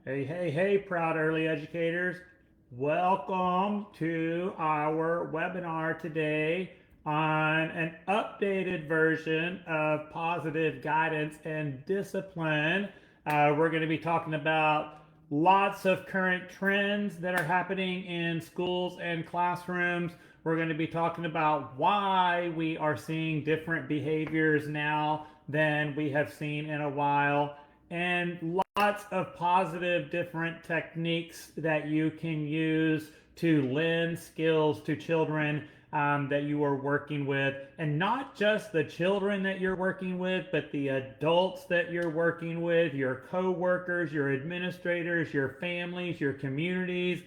Hey, hey, hey, proud early educators. Welcome to our webinar today on an updated version of positive guidance and discipline. We're going to be talking about lots of current trends that are happening in schools and classrooms. We're going to be talking about why we are seeing different behaviors now than we have seen in a while, and lots of positive different techniques that you can use to lend skills to children that you are working with, and not just the children that you're working with, but the adults that you're working with, your co-workers, your administrators, your families, your communities,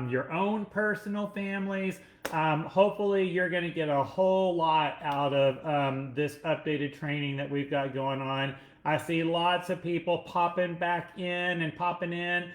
your own personal families. Hopefully you're going to get a whole lot out of this updated training that we've got going on. I see lots of people popping back in and popping in.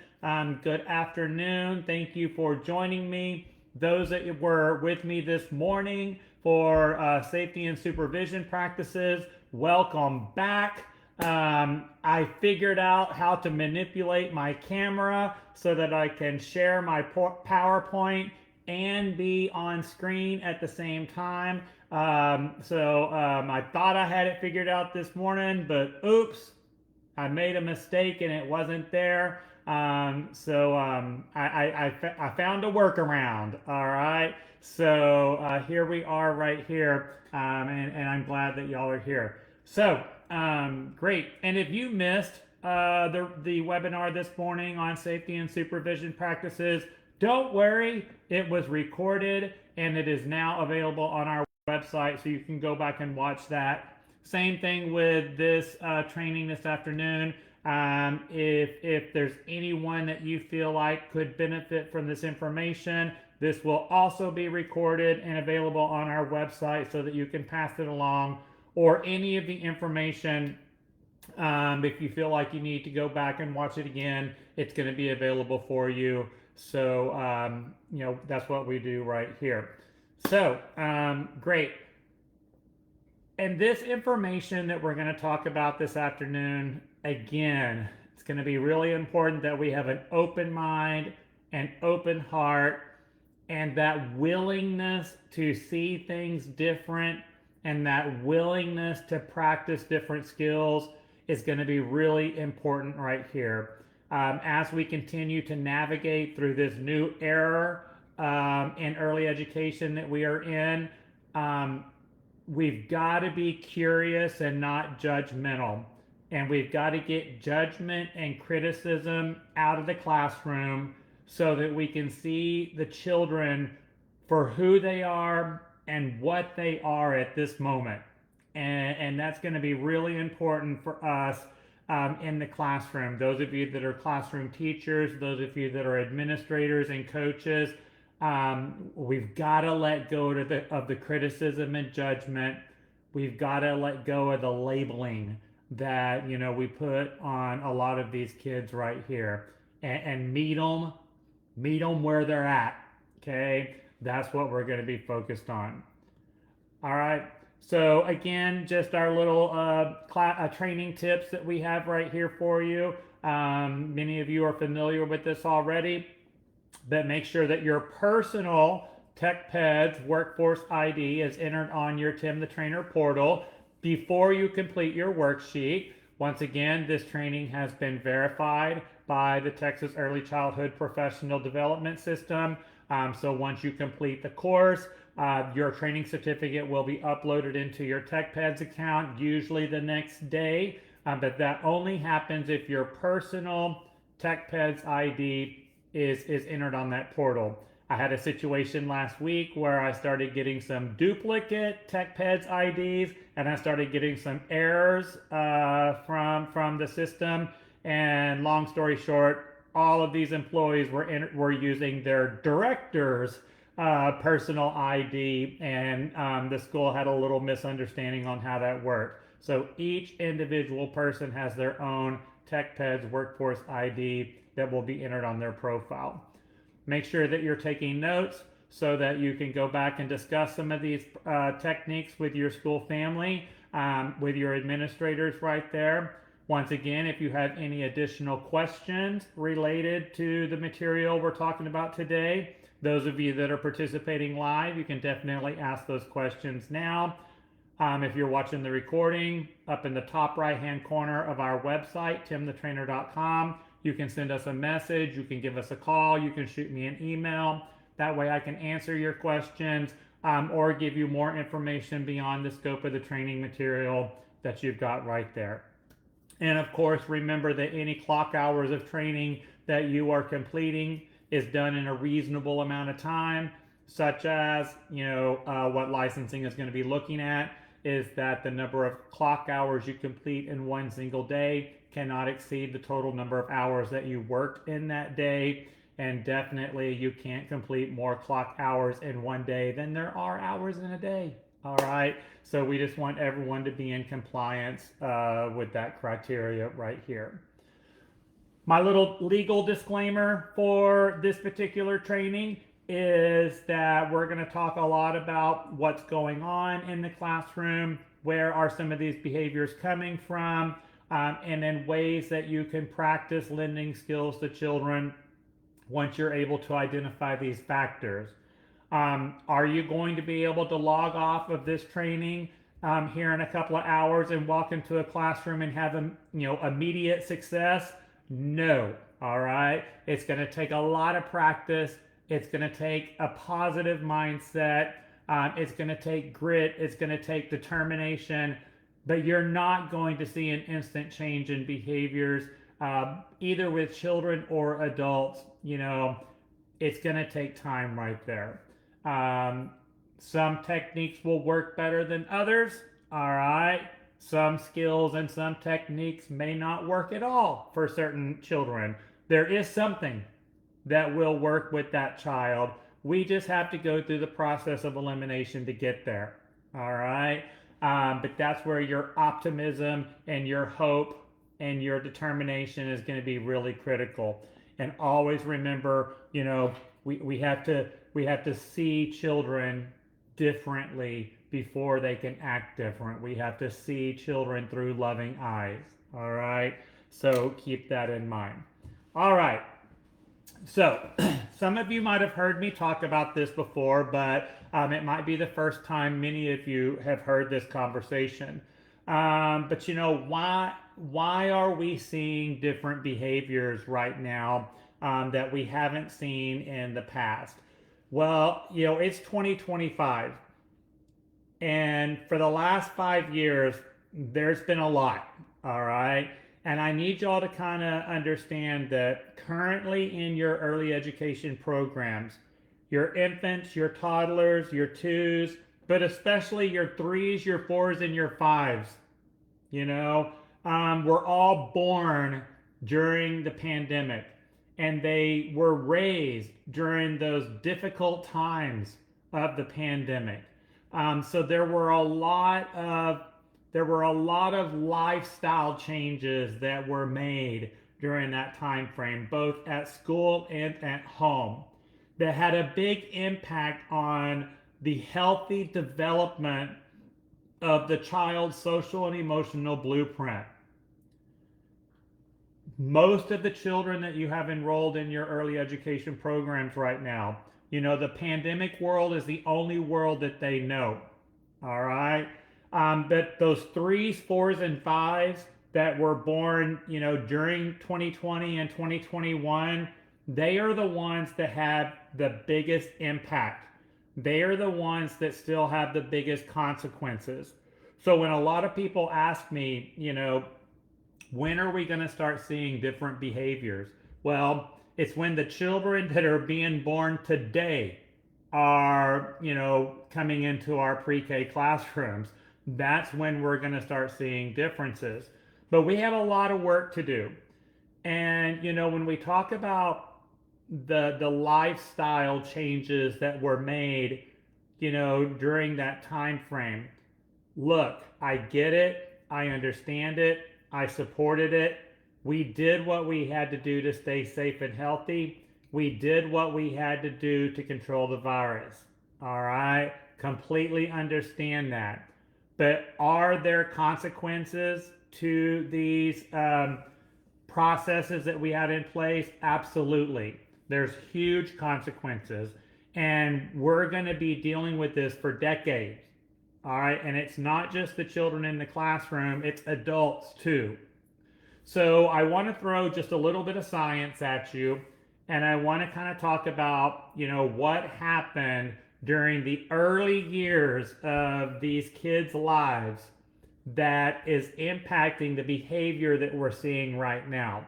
Good afternoon. Thank you for joining me. Those that were with me this morning for safety and supervision practices, welcome back. I figured out how to manipulate my camera so that I can share my PowerPoint and be on screen at the same time. I thought I had it figured out this morning, but oops, I made a mistake and it wasn't there. I found a workaround. All right. So here we are right here. And I'm glad that y'all are here. So great. And if you missed the webinar this morning on safety and supervision practices, don't worry. It was recorded and it is now available on our website, so you can go back and watch that. Same thing with this training this afternoon. If there's anyone that you feel like could benefit from this information, this will also be recorded and available on our website so that you can pass it along, or any of the information. If you feel like you need to go back and watch it again, it's going to be available for you. So, that's what we do right here. So, great. And this information that we're going to talk about this afternoon, again, it's going to be really important that we have an open mind, an open heart, and that willingness to see things different, and that willingness to practice different skills is going to be really important right here. As we continue to navigate through this new era in early education that we are in, we've got to be curious and not judgmental. And we've got to get judgment and criticism out of the classroom so that we can see the children for who they are and what they are at this moment. And that's going to be really important for us in the classroom. Those of you that are classroom teachers, those of you that are administrators and coaches, we've got to let go of the criticism and judgment. We've got to let go of the labeling that we put on a lot of these kids right here, and meet them where they're at. Okay, that's what we're going to be focused on. All right. So again, just our little training tips that we have right here for you. Many of you are familiar with this already, but make sure that your personal TechPeds Workforce ID is entered on your Tim the Trainer portal before you complete your worksheet. Once again, this training has been verified by the Texas Early Childhood Professional Development System. So once you complete the course, your training certificate will be uploaded into your TechPeds account, usually the next day. But that only happens if your personal TechPeds ID is entered on that portal. I had a situation last week where I started getting some duplicate TechPeds IDs, and I started getting some errors from the system. And long story short, all of these employees were using their director's personal ID, and the school had a little misunderstanding on how that worked. So each individual person has their own TechPeds Workforce ID that will be entered on their profile. Make sure that you're taking notes so that you can go back and discuss some of these techniques with your school family, with your administrators right there. Once again, if you have any additional questions related to the material we're talking about today, those of you that are participating live, you can definitely ask those questions now. If you're watching the recording, up in the top right-hand corner of our website, timthetrainer.com, you can send us a message, you can give us a call, you can shoot me an email. That way I can answer your questions or give you more information beyond the scope of the training material that you've got right there. And of course, remember that any clock hours of training that you are completing is done in a reasonable amount of time, such as, what licensing is going to be looking at is that the number of clock hours you complete in one single day cannot exceed the total number of hours that you worked in that day. And definitely you can't complete more clock hours in one day than there are hours in a day. All right. So we just want everyone to be in compliance with that criteria right here. My little legal disclaimer for this particular training is that we're going to talk a lot about what's going on in the classroom, where are some of these behaviors coming from, and then ways that you can practice lending skills to children once you're able to identify these factors. Are you going to be able to log off of this training here in a couple of hours and walk into a classroom and have immediate success? No. All right. It's going to take a lot of practice. It's going to take a positive mindset. It's going to take grit. It's going to take determination. But you're not going to see an instant change in behaviors, either with children or adults. It's going to take time right there. Some techniques will work better than others. All right. Some skills and some techniques may not work at all for certain children. There is something that will work with that child. We just have to go through the process of elimination to get there. All right. But that's where your optimism and your hope and your determination is going to be really critical. And always remember, we have to see children differently before they can act different. We have to see children through loving eyes. All right. So keep that in mind. All right. So some of you might have heard me talk about this before, but it might be the first time many of you have heard this conversation. But why are we seeing different behaviors right now that we haven't seen in the past? Well, it's 2025. And for the last 5 years, there's been a lot, all right? And I need y'all to kind of understand that currently in your early education programs, your infants, your toddlers, your 2s, but especially your 3s, your 4s, and your 5s, were all born during the pandemic. And they were raised during those difficult times of the pandemic. So there were a lot of lifestyle changes that were made during that time frame, both at school and at home, that had a big impact on the healthy development of the child's social and emotional blueprint. Most of the children that you have enrolled in your early education programs right now, the pandemic world is the only world that they know. All right. But those 3s, 4s, and 5s that were born, during 2020 and 2021, they are the ones that have the biggest impact. They are the ones that still have the biggest consequences. So when a lot of people ask me, when are we going to start seeing different behaviors? Well, it's when the children that are being born today are, coming into our pre-K classrooms. That's when we're going to start seeing differences. But we have a lot of work to do. And, when we talk about the lifestyle changes that were made, during that time frame, look, I get it. I understand it. I supported it. We did what we had to do to stay safe and healthy. We did what we had to do to control the virus. All right? Completely understand that. But are there consequences to these processes that we had in place? Absolutely. There's huge consequences, and we're going to be dealing with this for decades. All right, and it's not just the children in the classroom, it's adults too. So I want to throw just a little bit of science at you, and I want to kind of talk about, what happened during the early years of these kids' lives that is impacting the behavior that we're seeing right now.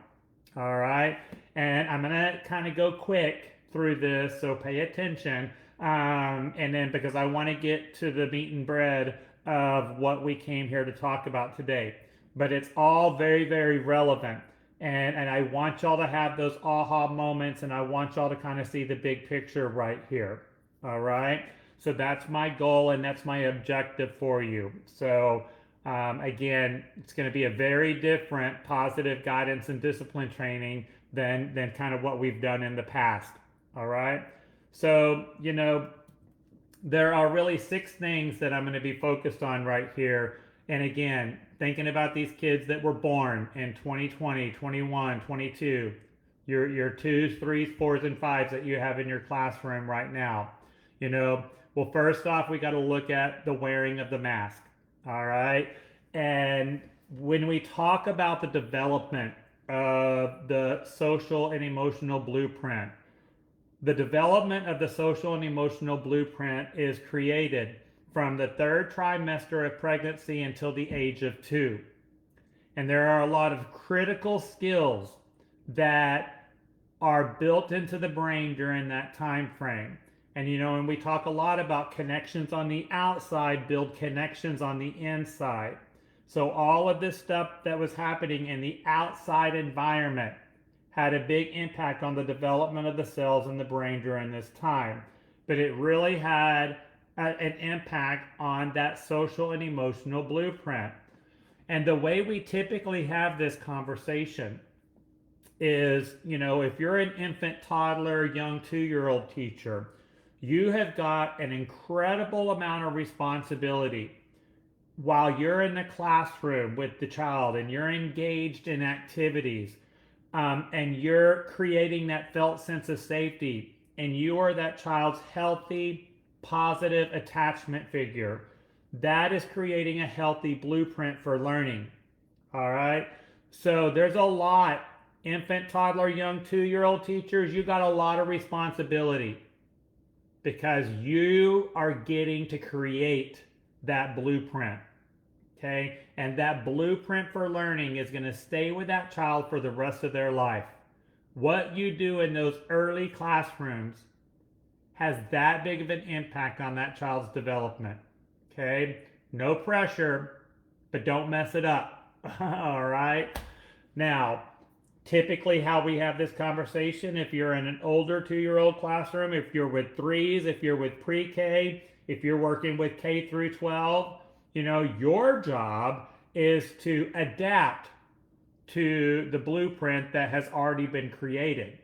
All right, and I'm going to kind of go quick through this, so pay attention. And then because I want to get to the meat and bread of what we came here to talk about today. But it's all very, very relevant. And I want y'all to have those aha moments, and I want y'all to kind of see the big picture right here. All right. So that's my goal, and that's my objective for you. So again, it's going to be a very different positive guidance and discipline training than kind of what we've done in the past. All right. So, there are really 6 things that I'm going to be focused on right here. And again, thinking about these kids that were born in 2020, 21, 22, your 2s, 3s, 4s, and 5s that you have in your classroom right now. Well, first off, we got to look at the wearing of the mask. All right. And when we talk about the development of the social and emotional blueprint, the development of the social and emotional blueprint is created from the 3rd trimester of pregnancy until the age of 2. And there are a lot of critical skills that are built into the brain during that time frame. And and we talk a lot about connections on the outside build connections on the inside. So all of this stuff that was happening in the outside environment had a big impact on the development of the cells in the brain during this time. But it really had an impact on that social and emotional blueprint. And the way we typically have this conversation is, if you're an infant, toddler, young 2-year-old teacher, you have got an incredible amount of responsibility while you're in the classroom with the child and you're engaged in activities. And you're creating that felt sense of safety, and you are that child's healthy, positive attachment figure. That is creating a healthy blueprint for learning. All right. So there's a lot, infant, toddler, young 2-year-old teachers, you got a lot of responsibility because you are getting to create that blueprint. Okay, and that blueprint for learning is going to stay with that child for the rest of their life. What you do in those early classrooms has that big of an impact on that child's development. Okay, no pressure, but don't mess it up. All right. Now, typically how we have this conversation, if you're in an older 2-year-old classroom, if you're with 3s, if you're with pre-K, if you're working with K through 12, your job is to adapt to the blueprint that has already been created.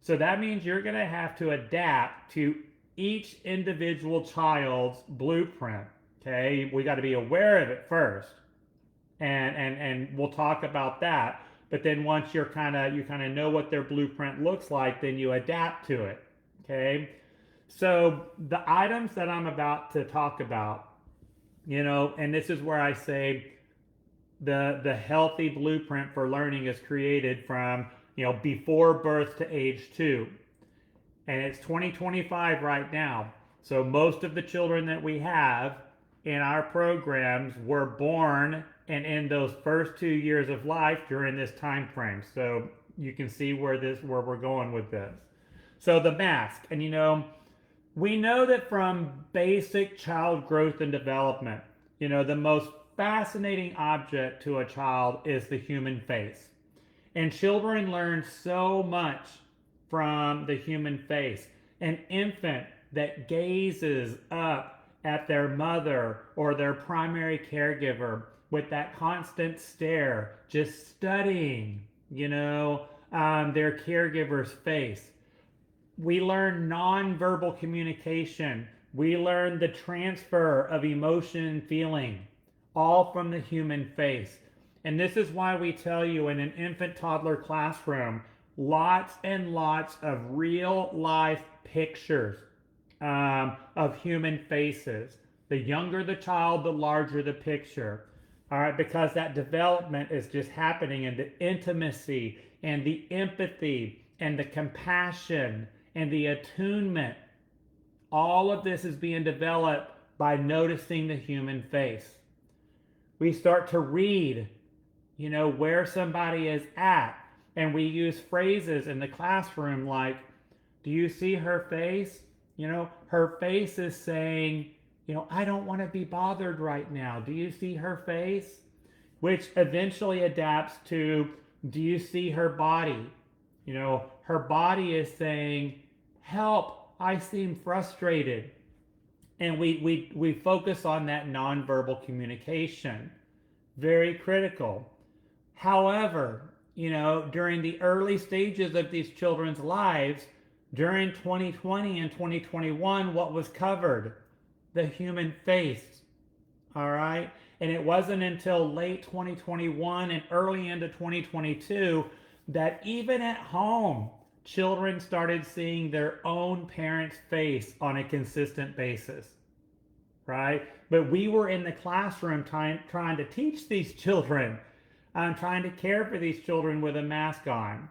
So that means you're going to have to adapt to each individual child's blueprint. Okay, we got to be aware of it first, and we'll talk about that. But then once you kind of know what their blueprint looks like, then you adapt to it. Okay, so the items that I'm about to talk about, and this is where I say the healthy blueprint for learning is created from, before birth to age 2. And it's 2025 right now. So most of the children that we have in our programs were born and in those first 2 years of life during this time frame. So you can see where we're going with this. So the mask, and we know that from basic child growth and development, the most fascinating object to a child is the human face. And children learn so much from the human face. An infant that gazes up at their mother or their primary caregiver with that constant stare, just studying, their caregiver's face. We learn nonverbal communication. We learn the transfer of emotion and feeling, all from the human face. And this is why we tell you in an infant toddler classroom, lots and lots of real life pictures of human faces. The younger the child, the larger the picture. All right, because that development is just happening, and the intimacy and the empathy and the compassion and the attunement, all of this is being developed by noticing the human face. We start to read, where somebody is at, and we use phrases in the classroom like, do you see her face? Her face is saying, I don't want to be bothered right now. Do you see her face? Which eventually adapts to, do you see her body? Her body is saying, help, I seem frustrated. And we focus on that nonverbal communication. Very critical. However, during the early stages of these children's lives, during 2020 and 2021, what was covered? The human face. All right? And it wasn't until late 2021 and early into 2022 that even at home, children started seeing their own parent's face on a consistent basis. Right? But we were in the classroom trying to teach these children, trying to care for these children with a mask on.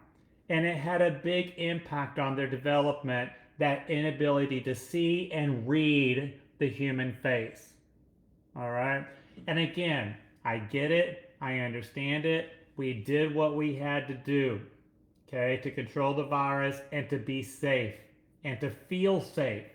And it had a big impact on their development, that inability to see and read the human face. All right? And again, I get it. I understand it. We did what we had to do, okay, to control the virus and to be safe and to feel safe.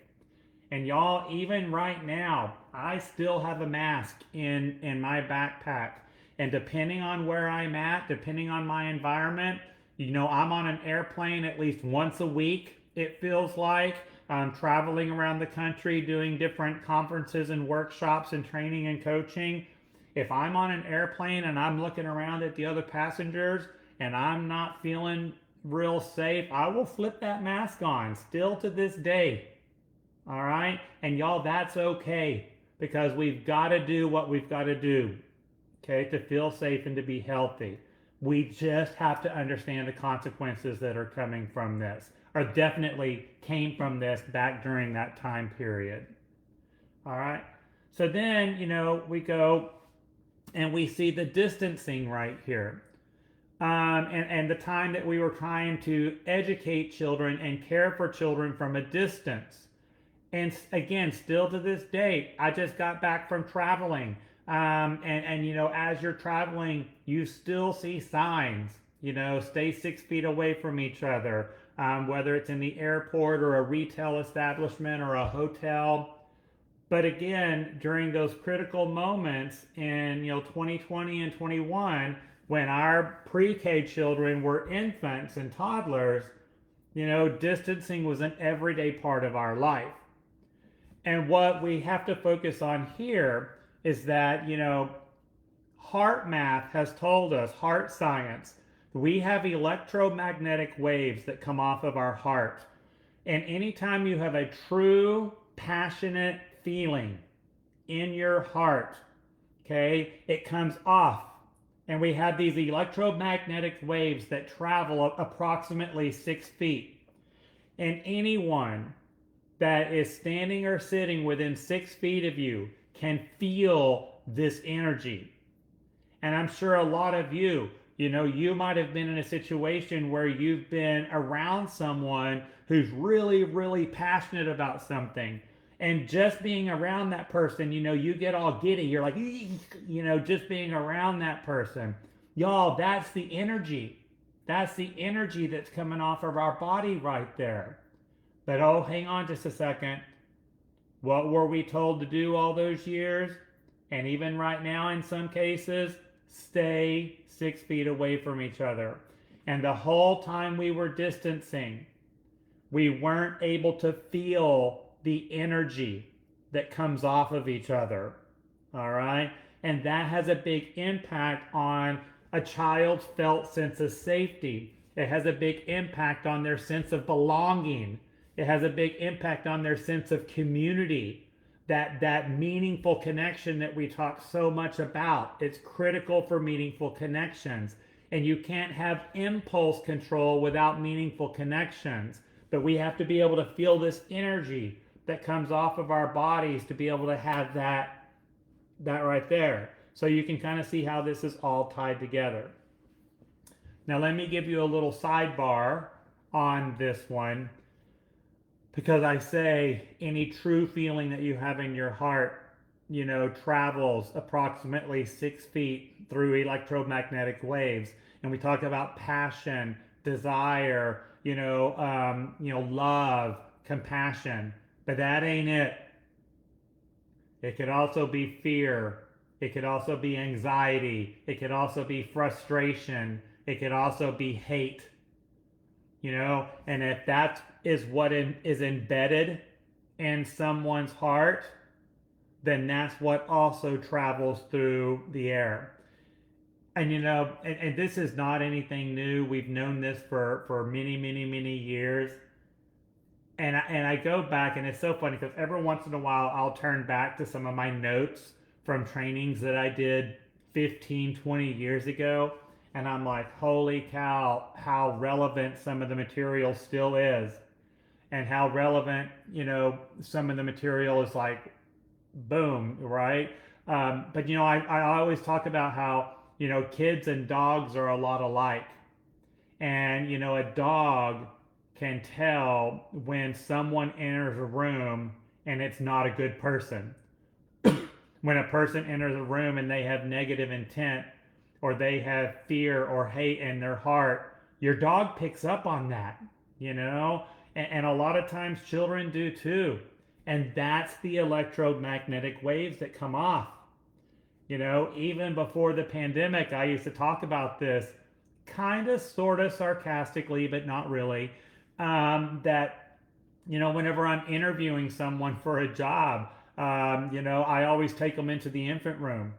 And y'all, even right now, I still have a mask in my backpack. And depending on where I'm at, depending on my environment, I'm on an airplane at least once a week, it feels like. I'm traveling around the country doing different conferences and workshops and training and coaching. If I'm on an airplane and I'm looking around at the other passengers and I'm not feeling real safe, I will flip that mask on, still to this day. All right? And y'all, that's okay, because we've got to do what we've got to do, okay, to feel safe and to be healthy. We just have to understand the consequences that are coming from this, or definitely came from this back during that time period. All right? So then, we go and we see the distancing right here. And the time that we were trying to educate children and care for children from a distance. And again, still to this day, I just got back from traveling. As you're traveling, you still see signs, stay 6 feet away from each other, whether it's in the airport or a retail establishment or a hotel. But again, during those critical moments in 2020 and 21, when our pre-K children were infants and toddlers, distancing was an everyday part of our life. And what we have to focus on here is that, heart math has told us, heart science, we have electromagnetic waves that come off of our heart. And anytime you have a true, passionate feeling in your heart, okay, it comes off. And we have these electromagnetic waves that travel approximately 6 feet. And anyone that is standing or sitting within 6 feet of you can feel this energy. And I'm sure a lot of you, you might have been in a situation where you've been around someone who's really, really passionate about something. And just being around that person, you get all giddy. You're like, just being around that person. Y'all, that's the energy. That's the energy that's coming off of our body right there. But hang on just a second. What were we told to do all those years? And even right now in some cases, stay 6 feet away from each other. And the whole time we were distancing, we weren't able to feel the energy that comes off of each other. All right? And that has a big impact on a child's felt sense of safety. It has a big impact on their sense of belonging. It has a big impact on their sense of community. that meaningful connection that we talk so much about. It's critical for meaningful connections. And you can't have impulse control without meaningful connections. But we have to be able to feel this energy that comes off of our bodies to be able to have that right there. So you can kind of see how this is all tied together. Now let me give you a little sidebar on this one, because I say any true feeling that you have in your heart, travels approximately 6 feet through electromagnetic waves. And we talk about passion, desire, love, compassion, but that ain't it. It could also be fear. It could also be anxiety. It could also be frustration. It could also be hate. And if that is what is embedded in someone's heart, then that's what also travels through the air. And and this is not anything new. We've known this for many, many, many years. And I go back, and it's so funny because every once in a while I'll turn back to some of my notes from trainings that I did 15, 20 years ago. And I'm like, holy cow, how relevant some of the material still is. And how relevant, some of the material is like, boom, right? But, I always talk about how, kids and dogs are a lot alike. And, a dog can tell when someone enters a room and it's not a good person. When a person enters a room and they have negative intent, or they have fear or hate in their heart, your dog picks up on that, and a lot of times children do too. And that's the electromagnetic waves that come off. Even before the pandemic, I used to talk about this kind of sort of sarcastically, but not really, that, whenever I'm interviewing someone for a job, I always take them into the infant room.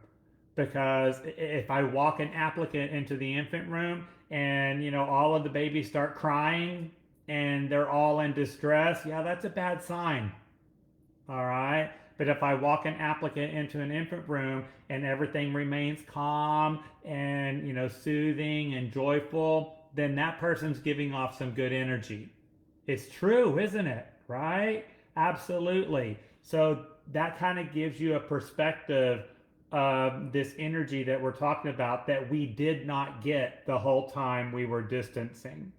Because if I walk an applicant into the infant room and, all of the babies start crying and they're all in distress, yeah, that's a bad sign. All right. But if I walk an applicant into an infant room and everything remains calm and, soothing and joyful, then that person's giving off some good energy. It's true, isn't it? Right? Absolutely. So that kind of gives you a perspective of this energy that we're talking about that we did not get the whole time we were distancing.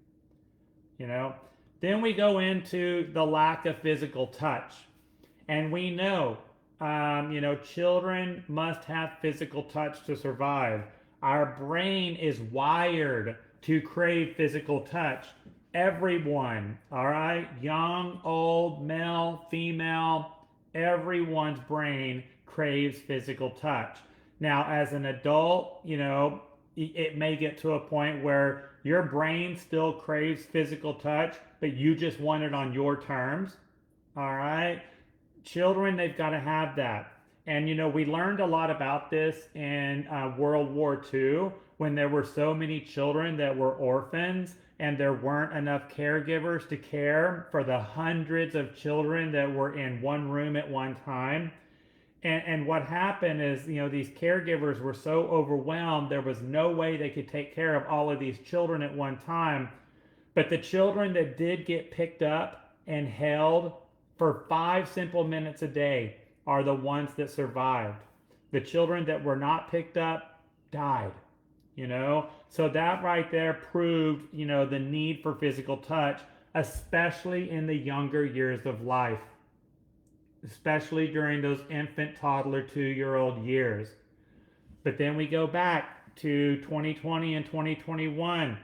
Then we go into the lack of physical touch. And we know, children must have physical touch to survive. Our brain is wired to crave physical touch. Everyone, all right? Young, old, male, female, everyone's brain craves physical touch. Now, as an adult, it may get to a point where your brain still craves physical touch, but you just want it on your terms. All right? Children, they've got to have that. And, we learned a lot about this in World War II when there were so many children that were orphans and there weren't enough caregivers to care for the hundreds of children that were in one room at one time. And what happened is, these caregivers were so overwhelmed, there was no way they could take care of all of these children at one time. But the children that did get picked up and held for 5 simple minutes a day are the ones that survived. The children that were not picked up died, So that right there proved, the need for physical touch, especially in the younger years of life. Especially during those infant, toddler, 2-year-old years. But then we go back to 2020 and 2021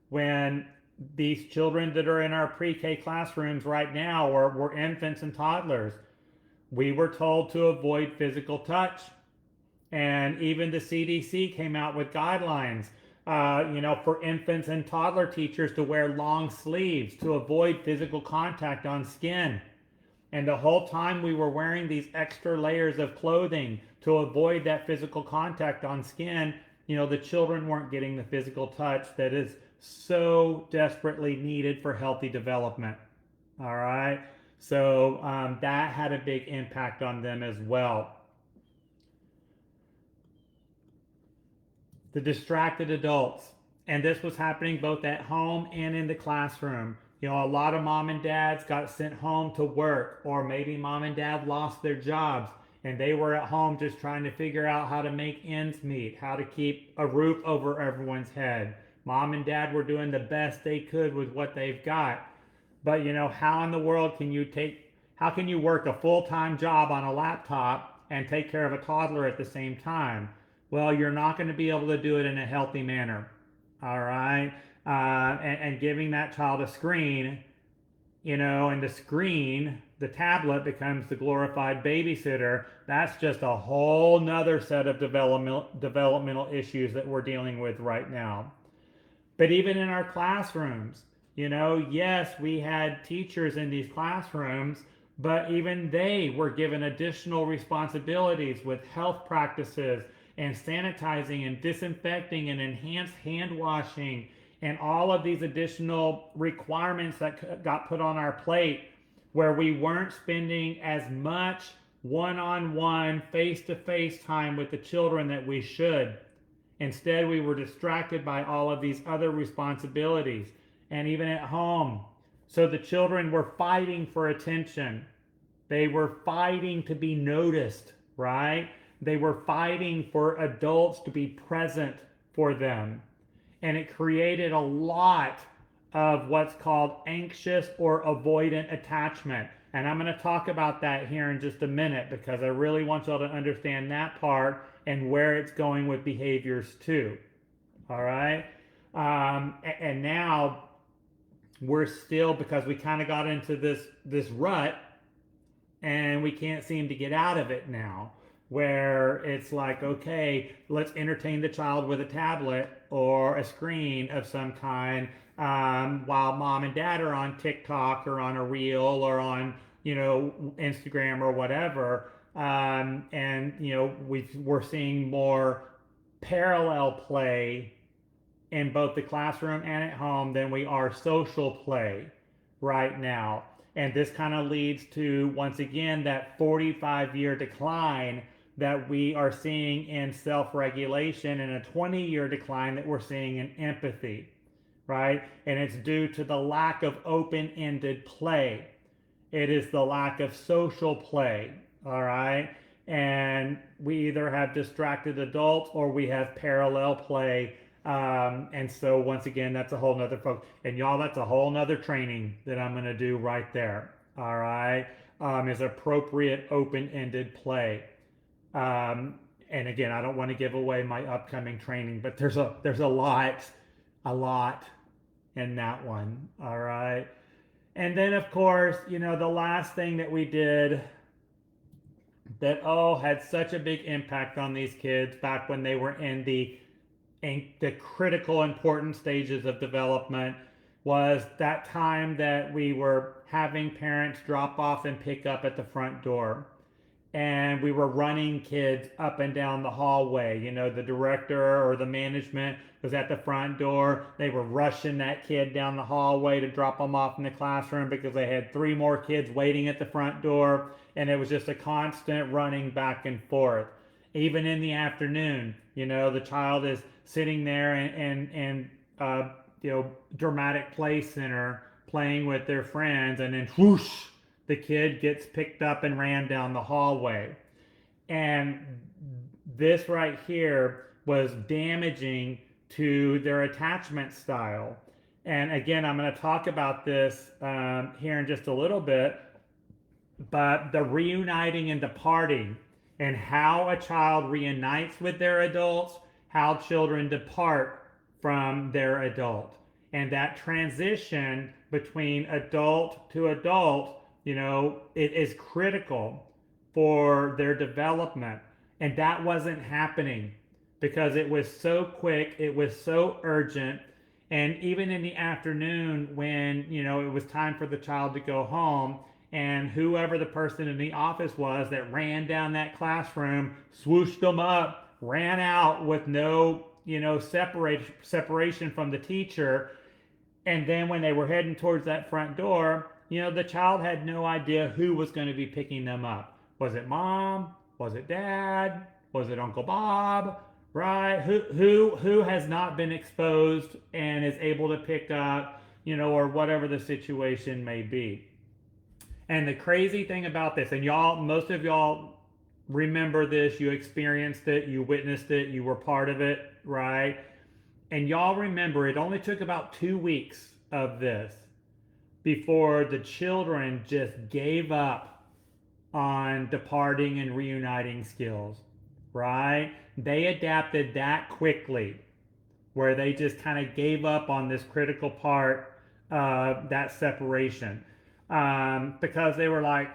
when these children that are in our pre-K classrooms right now were infants and toddlers. We were told to avoid physical touch. And even the CDC came out with guidelines, for infants and toddler teachers to wear long sleeves to avoid physical contact on skin. And the whole time we were wearing these extra layers of clothing to avoid that physical contact on skin, the children weren't getting the physical touch that is so desperately needed for healthy development. All right. So that had a big impact on them as well. The distracted adults. And this was happening both at home and in the classroom. You know, a lot of mom and dads got sent home to work, or maybe mom and dad lost their jobs and they were at home just trying to figure out how to make ends meet, how to keep a roof over everyone's head. Mom and dad were doing the best they could with what they've got. But you know, how in the world can you how can you work a full-time job on a laptop and take care of a toddler at the same time? Well, you're not going to be able to do it in a healthy manner. All right. And giving that child a screen, you know, and the screen, the tablet becomes the glorified babysitter. That's just a whole nother set of developmental issues that we're dealing with right now. But even in our classrooms, you know, yes, we had teachers in these classrooms, but even they were given additional responsibilities with health practices and sanitizing and disinfecting and enhanced hand washing and all of these additional requirements that got put on our plate, where we weren't spending as much one-on-one, face-to-face time with the children that we should. Instead, we were distracted by all of these other responsibilities, and even at home. So the children were fighting for attention. They were fighting to be noticed, right? They were fighting for adults to be present for them. And it created a lot of what's called anxious or avoidant attachment. And I'm going to talk about that here in just a minute, because I really want y'all to understand that part and where it's going with behaviors too. All right. And now we're still, because we kind of got into this rut and we can't seem to get out of it now, where it's like, okay, let's entertain the child with a tablet or a screen of some kind, while mom and dad are on TikTok or on a reel or on, you know, Instagram or whatever. And, you know, we're seeing more parallel play in both the classroom and at home than we are social play right now. And this kind of leads to, once again, that 45-year decline that we are seeing in self-regulation, and a 20-year decline that we're seeing in empathy, right? And it's due to the lack of open-ended play. It is the lack of social play, all right? And we either have distracted adults or we have parallel play. And so once again, that's a whole nother focus. And y'all, that's a whole nother training that I'm going to do right there, all right? Is appropriate open-ended play. And again, I don't want to give away my upcoming training, but there's a lot in that one. All right. And then of course, you know, the last thing that we did that had such a big impact on these kids back when they were in the critical important stages of development was that time that we were having parents drop off and pick up at the front door. And we were running kids up and down the hallway. You know, the director or the management was at the front door. They were rushing that kid down the hallway to drop them off in the classroom because they had 3 more kids waiting at the front door. And it was just a constant running back and forth. Even in the afternoon, you know, the child is sitting there in you know, dramatic play center playing with their friends, and then whoosh, the kid gets picked up and ran down the hallway. And this right here was damaging to their attachment style. And again, I'm going to talk about this here in just a little bit, but the reuniting and departing, and how a child reunites with their adults, how children depart from their adult. And that transition between adult to adult, you know, it is critical for their development. And that wasn't happening because it was so quick, it was so urgent. And even in the afternoon when, you know, it was time for the child to go home, and whoever the person in the office was that ran down that classroom, swooshed them up, ran out with no, you know, separation from the teacher. And then when they were heading towards that front door, the child had no idea who was going to be picking them up. Was it mom? Was it dad? Was it Uncle Bob? Right? Who has not been exposed and is able to pick up, or whatever the situation may be. And the crazy thing about this, and y'all, most of y'all remember this, you experienced it, you witnessed it, you were part of it, right? And y'all remember it only took about 2 weeks of this before the children just gave up on departing and reuniting skills, right? They adapted that quickly, where they just kind of gave up on this critical part of that separation, because they were like,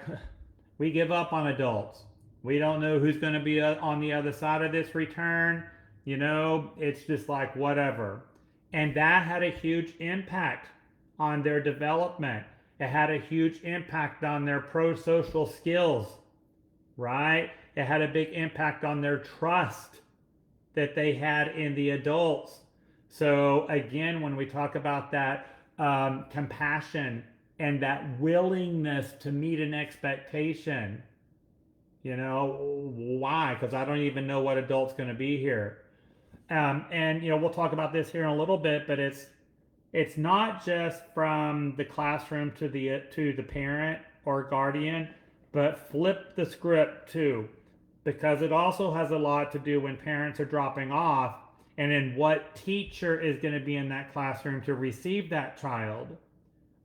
we give up on adults. We don't know who's going to be on the other side of this return. It's just like whatever. And that had a huge impact on their development. It had a huge impact on their pro-social skills, right? It had a big impact on their trust that they had in the adults. So again, when we talk about that compassion and that willingness to meet an expectation, why? Because I don't even know what adult's going to be here. And we'll talk about this here in a little bit, but it's not just from the classroom to the parent or guardian, but flip the script too, because it also has a lot to do when parents are dropping off and in what teacher is going to be in that classroom to receive that child.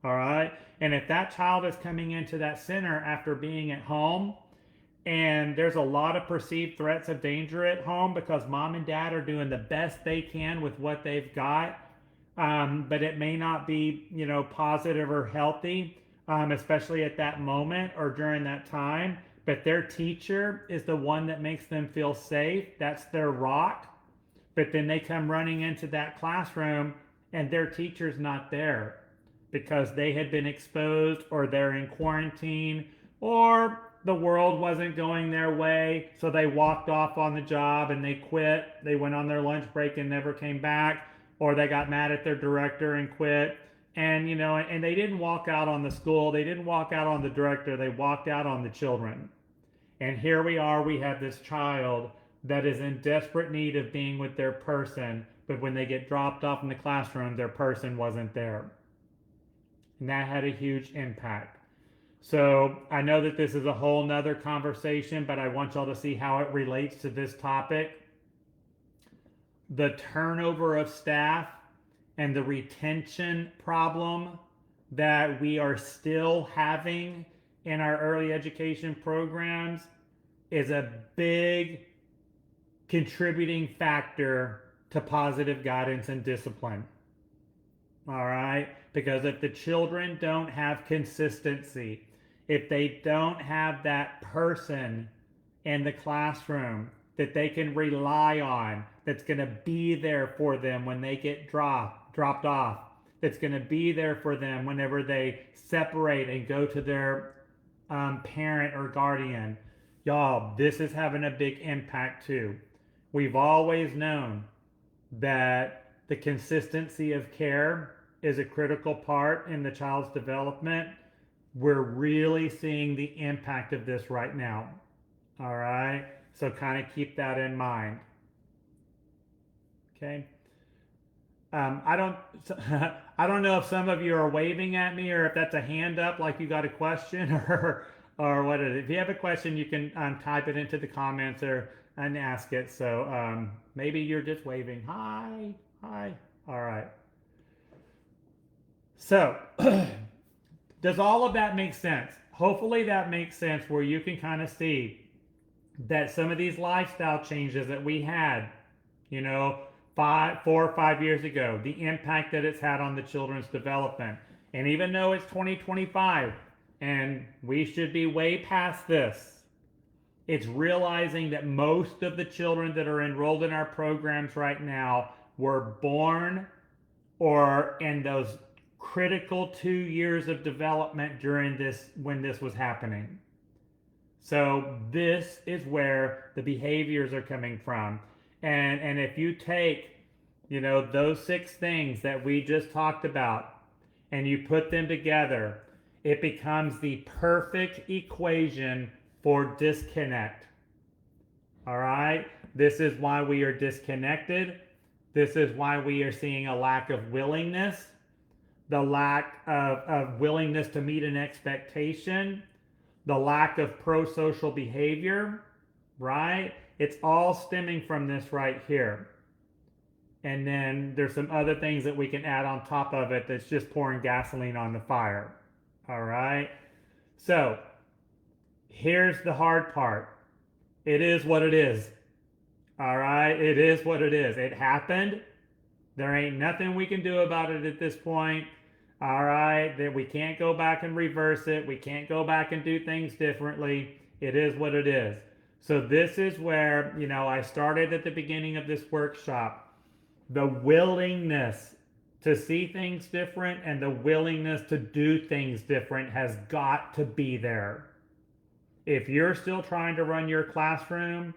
All right. And if that child is coming into that center after being at home, and there's a lot of perceived threats of danger at home because mom and dad are doing the best they can with what they've got, but it may not be, positive or healthy, especially at that moment or during that time. But their teacher is the one that makes them feel safe. That's their rock. But then they come running into that classroom and their teacher's not there because they had been exposed, or they're in quarantine, or the world wasn't going their way, so they walked off on the job and they quit. They went on their lunch break and never came back, or they got mad at their director and quit. And and they didn't walk out on the school, they didn't walk out on the director, they walked out on the children. And here we are, we have this child that is in desperate need of being with their person, but when they get dropped off in the classroom, their person wasn't there. And that had a huge impact. So I know that this is a whole nother conversation, but I want y'all to see how it relates to this topic. The turnover of staff and the retention problem that we are still having in our early education programs is a big contributing factor to positive guidance and discipline. All right? Because if the children don't have consistency, if they don't have that person in the classroom that they can rely on, that's going to be there for them when they get dropped off, that's going to be there for them whenever they separate and go to their parent or guardian. Y'all, this is having a big impact too. We've always known that the consistency of care is a critical part in the child's development. We're really seeing the impact of this right now. All right, so kind of keep that in mind. Okay. I don't know if some of you are waving at me or if that's a hand up, like you got a question, or what it is. If you have a question, you can type it into the comments and ask it. So maybe you're just waving. Hi. All right. So does all of that make sense? Hopefully that makes sense, where you can kind of see that some of these lifestyle changes that we had, 4 or 5 years ago, the impact that it's had on the children's development. And even though it's 2025 and we should be way past this, it's realizing that most of the children that are enrolled in our programs right now were born or in those critical 2 years of development during this, when this was happening. So this is where the behaviors are coming from. And if you take, those 6 things that we just talked about and you put them together it becomes the perfect equation for disconnect. All right? This is why we are disconnected. This is why we are seeing a lack of willingness, the lack of willingness to meet an expectation, the lack of pro-social behavior, right? It's all stemming from this right here. And then there's some other things that we can add on top of it that's just pouring gasoline on the fire. All right? So here's the hard part. It is what it is. All right? It is what it is. It happened. There ain't nothing we can do about it at this point. All right? That we can't go back and reverse it. We can't go back and do things differently. It is what it is. So this is where, I started at the beginning of this workshop. The willingness to see things different and the willingness to do things different has got to be there. If you're still trying to run your classroom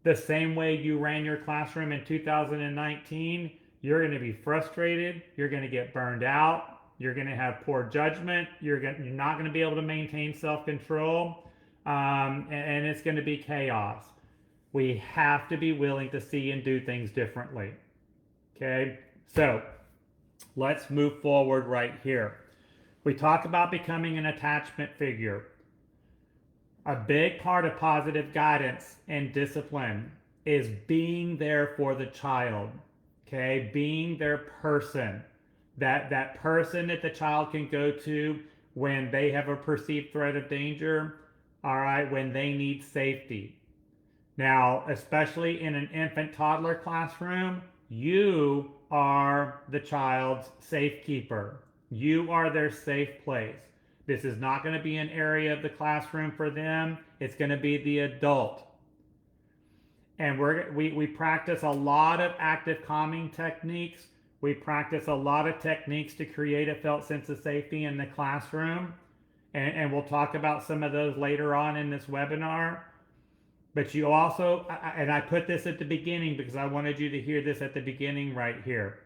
the same way you ran your classroom in 2019, you're going to be frustrated. You're going to get burned out. You're going to have poor judgment. You're not going to be able to maintain self-control. And it's going to be chaos. We have to be willing to see and do things differently. Okay, so let's move forward right here. We talk about becoming an attachment figure. A big part of positive guidance and discipline is being there for the child. Okay, being their person. That person that the child can go to when they have a perceived threat of danger. All right, when they need safety. Now, especially in an infant toddler classroom, you are the child's safekeeper. You are their safe place. This is not going to be an area of the classroom for them. It's going to be the adult. And we practice a lot of active calming techniques. We practice a lot of techniques to create a felt sense of safety in the classroom. And we'll talk about some of those later on in this webinar. But you also, and I put this at the beginning because I wanted you to hear this at the beginning right here.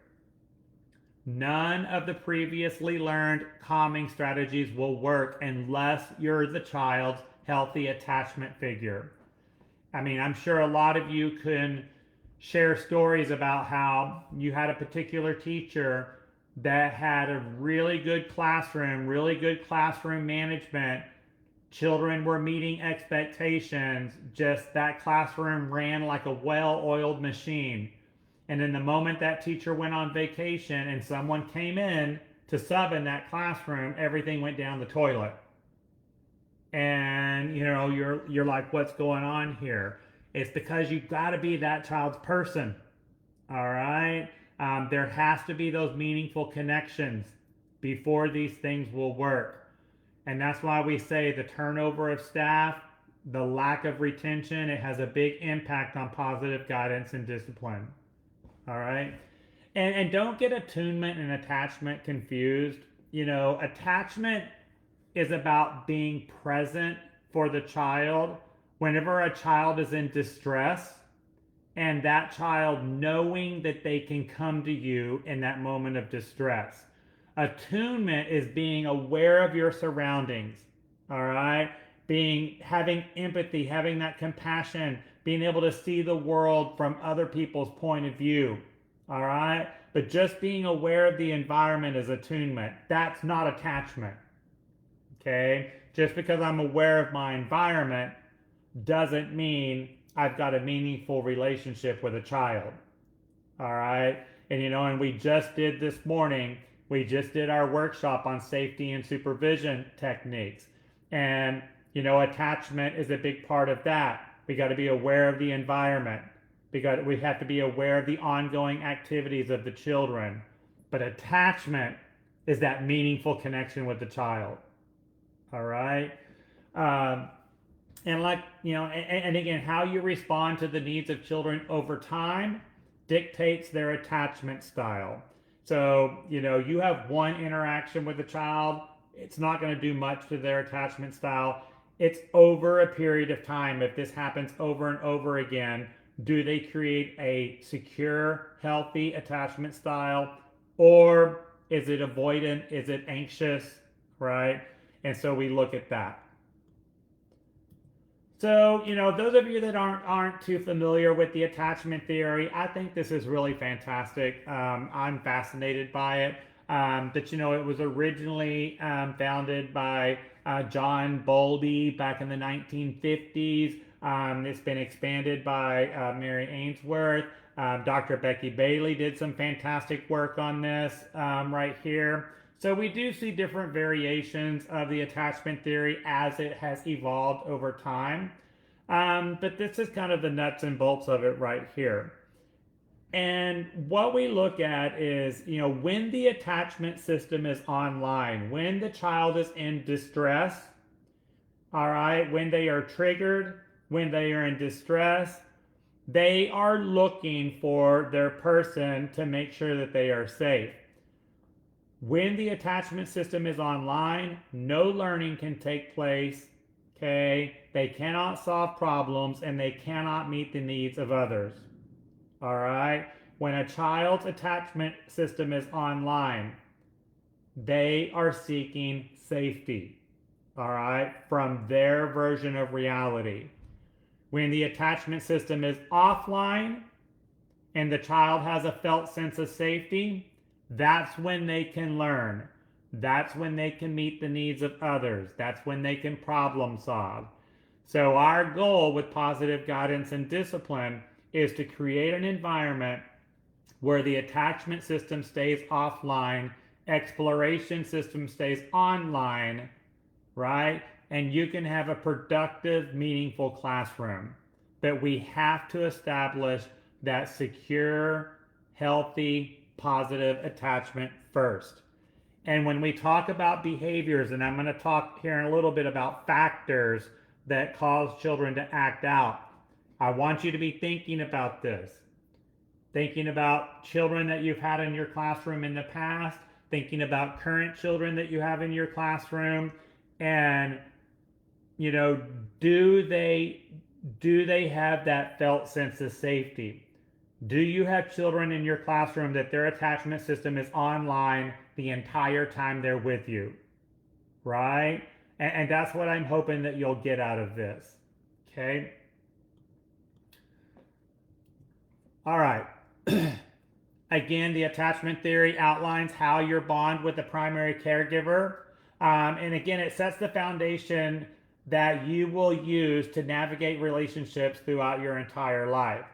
None of the previously learned calming strategies will work unless you're the child's healthy attachment figure. I mean, I'm sure a lot of you can share stories about how you had a particular teacher that had a really good classroom management. Children were meeting expectations, just that classroom ran like a well-oiled machine. And then the moment that teacher went on vacation and someone came in to sub in that classroom, everything went down the toilet. And you're like, what's going on here? It's because you've got to be that child's person. All right? There has to be those meaningful connections before these things will work. And that's why we say the turnover of staff, the lack of retention, it has a big impact on positive guidance and discipline. All right? And don't get attunement and attachment confused. Attachment is about being present for the child whenever a child is in distress, and that child knowing that they can come to you in that moment of distress. Attunement is being aware of your surroundings, all right? Having empathy, having that compassion, being able to see the world from other people's point of view, all right? But just being aware of the environment is attunement. That's not attachment, okay? Just because I'm aware of my environment doesn't mean I've got a meaningful relationship with a child, all right? And we just did this morning, we just did our workshop on safety and supervision techniques. And, attachment is a big part of that. We got to be aware of the environment. We have to be aware of the ongoing activities of the children. But attachment is that meaningful connection with the child. All right? And again, how you respond to the needs of children over time dictates their attachment style. So, you have one interaction with a child, it's not going to do much to their attachment style. It's over a period of time. If this happens over and over again, do they create a secure, healthy attachment style? Or is it avoidant? Is it anxious? Right? And so we look at that. So, those of you that aren't too familiar with the attachment theory, I think this is really fantastic. I'm fascinated by it. But it was originally founded by John Bowlby back in the 1950s. It's been expanded by Mary Ainsworth. Dr. Becky Bailey did some fantastic work on this right here. So we do see different variations of the attachment theory as it has evolved over time. But this is kind of the nuts and bolts of it right here. And what we look at is, when the attachment system is online, when the child is in distress, all right, when they are triggered, when they are in distress, they are looking for their person to make sure that they are safe. When the attachment system is online, no learning can take place, okay? They cannot solve problems and they cannot meet the needs of others, all right? When a child's attachment system is online, they are seeking safety, all right, from their version of reality. When the attachment system is offline and the child has a felt sense of safety, that's when they can learn. That's when they can meet the needs of others. That's when they can problem solve. So our goal with positive guidance and discipline is to create an environment where the attachment system stays offline, exploration system stays online, right? And you can have a productive, meaningful classroom. But we have to establish that secure, healthy, positive attachment first. And when we talk about behaviors, and I'm going to talk here in a little bit about factors that cause children to act out, I want you to be thinking about this. Thinking about children that you've had in your classroom in the past, thinking about current children that you have in your classroom, and do they have that felt sense of safety? Do you have children in your classroom that their attachment system is online the entire time they're with you? Right? And that's what I'm hoping that you'll get out of this. Okay? All right. Again, the attachment theory outlines how you bond with the primary caregiver. And again, it sets the foundation that you will use to navigate relationships throughout your entire life.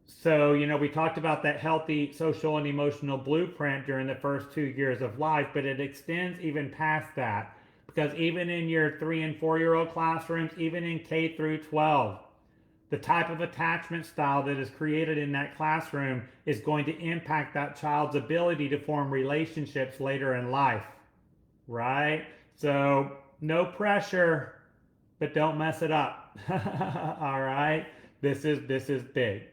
So, we talked about that healthy social and emotional blueprint during the first 2 years of life, but it extends even past that. Because even in your 3 and 4-year-old classrooms, even in K through 12, the type of attachment style that is created in that classroom is going to impact that child's ability to form relationships later in life, right? So, no pressure, but don't mess it up. All right? This is big.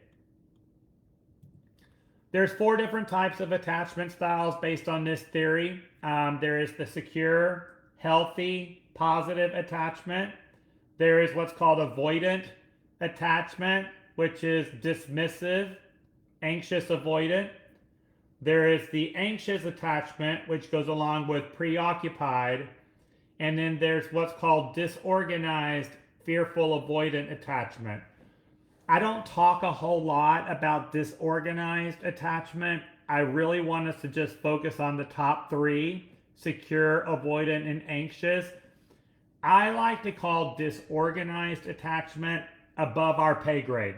There's 4 different types of attachment styles based on this theory. There is the secure, healthy, positive attachment. There is what's called avoidant attachment, which is dismissive, anxious, avoidant. There is the anxious attachment, which goes along with preoccupied. And then there's what's called disorganized, fearful, avoidant attachment. I don't talk a whole lot about disorganized attachment. I really want us to just focus on the top 3, secure, avoidant, and anxious. I like to call disorganized attachment above our pay grade.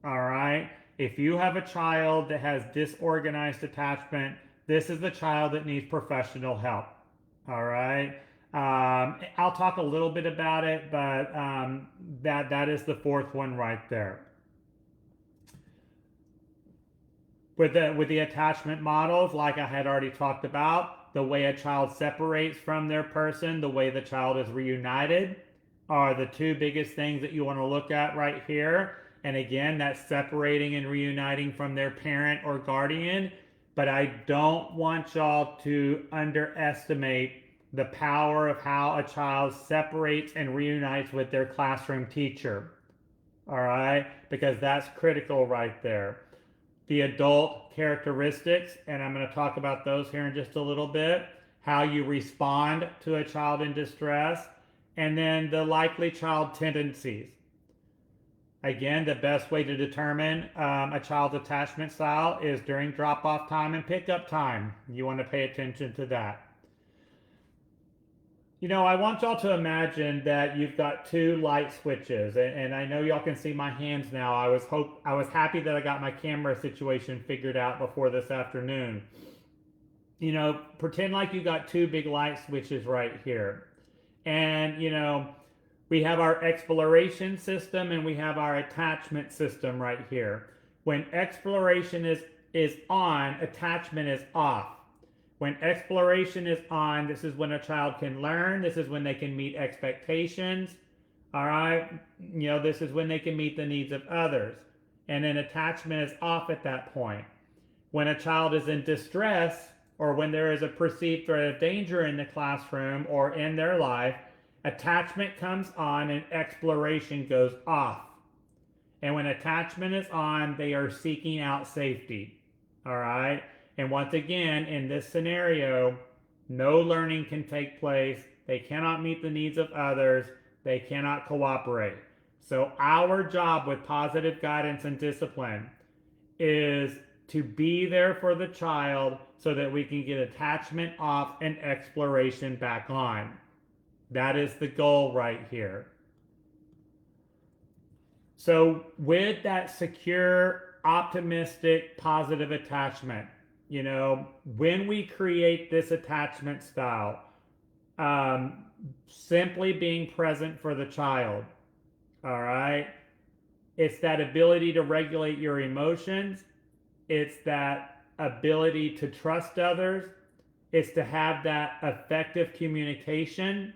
All right? If you have a child that has disorganized attachment, this is the child that needs professional help. All right? I'll talk a little bit about it, but that is the 4th one right there. With the attachment models, like I had already talked about, the way a child separates from their person, the way the child is reunited, are the 2 biggest things that you want to look at right here. And again, that's separating and reuniting from their parent or guardian. But I don't want y'all to underestimate the power of how a child separates and reunites with their classroom teacher. All right? Because that's critical right there. The adult characteristics, and I'm going to talk about those here in just a little bit. how you respond to a child in distress, and then the likely child tendencies. Again, the best way to determine a child's attachment style is during drop-off time and pickup time. You want to pay attention to that. You know, I want y'all to imagine that you've got two light switches, and I know y'all can see my hands now. I was happy that I got my camera situation figured out before this afternoon. You know, pretend like you got two big light switches right here. And, you know, we have our exploration system and we have our attachment system right here. When exploration is on, attachment is off. When exploration is on, this is when a child can learn. This is when they can meet expectations. All right. You know, this is when they can meet the needs of others. And then attachment is off at that point. When a child is in distress or when there is a perceived threat of danger in the classroom or in their life, attachment comes on and exploration goes off. And when attachment is on, they are seeking out safety. All right. And once again, in this scenario, no learning can take place. They cannot meet the needs of others. They cannot cooperate. So our job with positive guidance and discipline is to be there for the child so that we can get attachment off and exploration back on. That is the goal right here. So with that secure, optimistic, positive attachment, you know, when we create this attachment style, simply being present for the child, all right? It's that ability to regulate your emotions. It's that ability to trust others. It's to have that effective communication,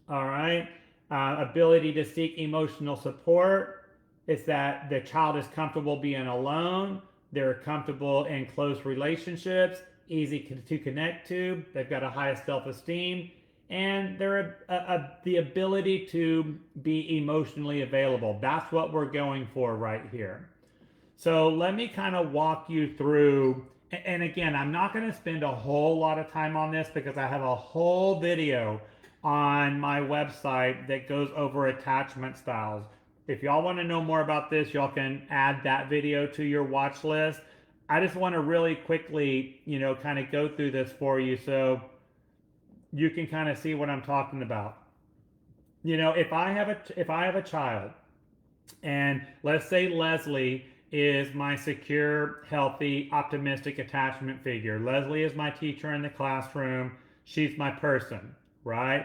all right? Ability to seek emotional support. It's that the child is comfortable being alone. They're comfortable in close relationships, easy to connect to. They've got a high self-esteem, and they're the ability to be emotionally available. That's what we're going for right here. So let me kind of walk you through. And again, I'm not going to spend a whole lot of time on this because I have a whole video on my website that goes over attachment styles. If y'all want to know more about this, y'all can add that video to your watch list. I just want to really quickly, you know, kind of go through this for you so you can kind of see what I'm talking about. You know, if I have a child, and let's say Leslie is my secure, healthy, optimistic attachment figure. Leslie is my teacher in the classroom. She's my person, right?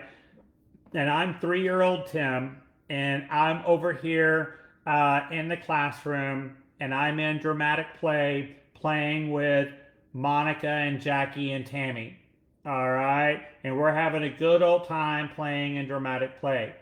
And I'm 3-year-old Tim, and I'm over here in the classroom, and I'm in dramatic play playing with Monica and Jackie and Tammy. All right. And we're having a good old time playing in dramatic play.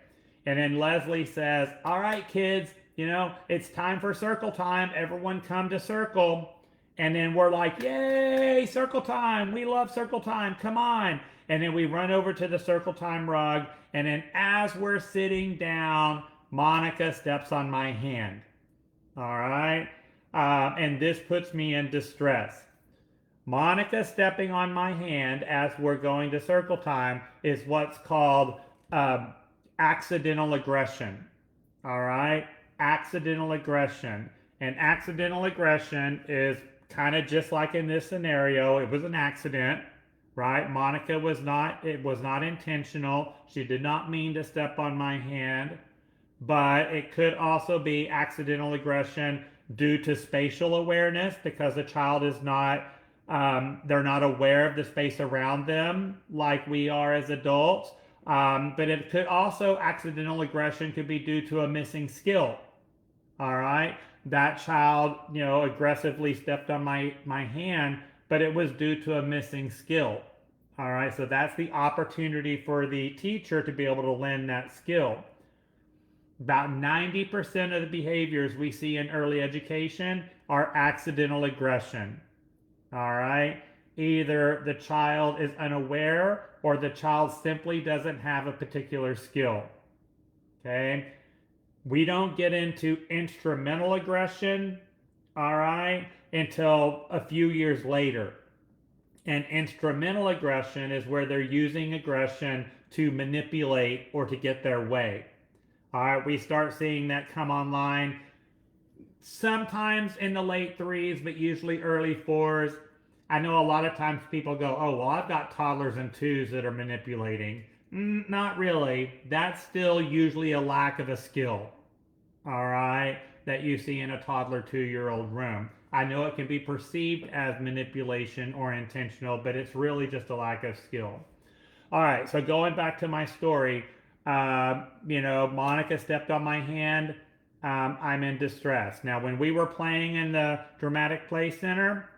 And then Leslie says, all right, kids, you know, it's time for circle time. Everyone come to circle. And then we're like, yay, circle time. We love circle time. Come on. And then we run over to the circle time rug. And then as we're sitting down, Monica steps on my hand. All right. And this puts me in distress. Monica stepping on my hand as we're going to circle time is what's called accidental aggression. All right. Accidental aggression. And accidental aggression is kind of just like in this scenario. It was an accident, right? Monica it was not intentional. She did not mean to step on my hand, but it could also be accidental aggression due to spatial awareness because the child is not, they're not aware of the space around them like we are as adults. But it could also, accidental aggression could be due to a missing skill. All right. That child, you know, aggressively stepped on my hand, but it was due to a missing skill. All right. So that's the opportunity for the teacher to be able to lend that skill. About 90% of the behaviors we see in early education are accidental aggression. All right. Either the child is unaware or the child simply doesn't have a particular skill. Okay. We don't get into instrumental aggression, all right, until a few years later. And instrumental aggression is where they're using aggression to manipulate or to get their way. All right, we start seeing that come online sometimes in the late threes, but usually early fours. I know a lot of times people go, oh, well, I've got toddlers and twos that are manipulating. Not really. That's still usually a lack of a skill, all right, that you see in a toddler 2 year old room. I know it can be perceived as manipulation or intentional, but it's really just a lack of skill. All right, so going back to my story, Monica stepped on my hand. I'm in distress. Now, when we were playing in the Dramatic Play Center,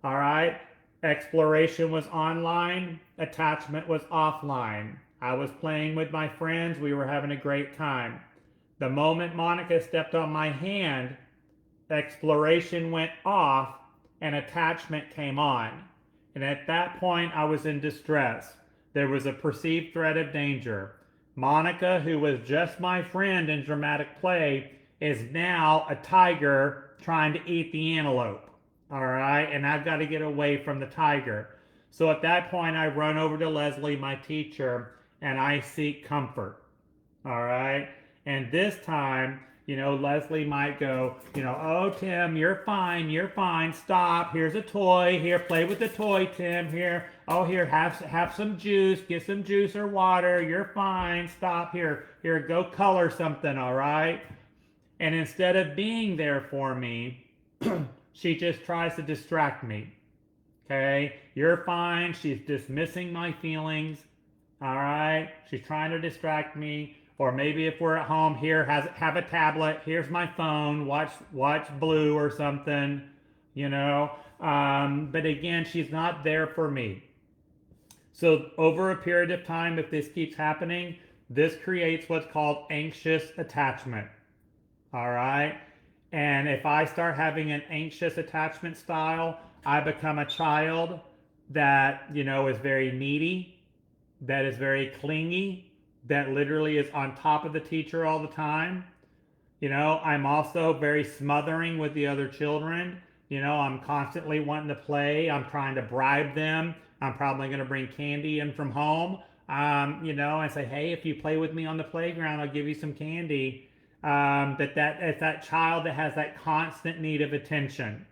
all right, exploration was online, attachment was offline. I was playing with my friends, we were having a great time. The moment Monica stepped on my hand, exploration went off and attachment came on. And at that point, I was in distress. There was a perceived threat of danger. Monica, who was just my friend in Dramatic Play, is now a tiger trying to eat the antelope. All right, and I've got to get away from the tiger. So at that point, I run over to Leslie, my teacher, and I seek comfort. All right, and this time, Leslie might go, oh, Tim, you're fine, stop, here's a toy, here, play with the toy, Tim, here, oh, here, have some juice, get some juice or water, you're fine, stop, here, go color something, all right? And instead of being there for me, she just tries to distract me, okay? You're fine, she's dismissing my feelings, all right? She's trying to distract me. Or maybe if we're at home, here, have a tablet, here's my phone, watch Blue or something, But again, she's not there for me. So over a period of time, if this keeps happening, this creates what's called anxious attachment. All right? And if I start having an anxious attachment style, I become a child that, is very needy, that is very clingy, that literally is on top of the teacher all the time. I'm also very smothering with the other children. I'm constantly wanting to play. I'm trying to bribe them. I'm probably going to bring candy in from home, and say, hey, if you play with me on the playground, I'll give you some candy. It's that child that has that constant need of attention.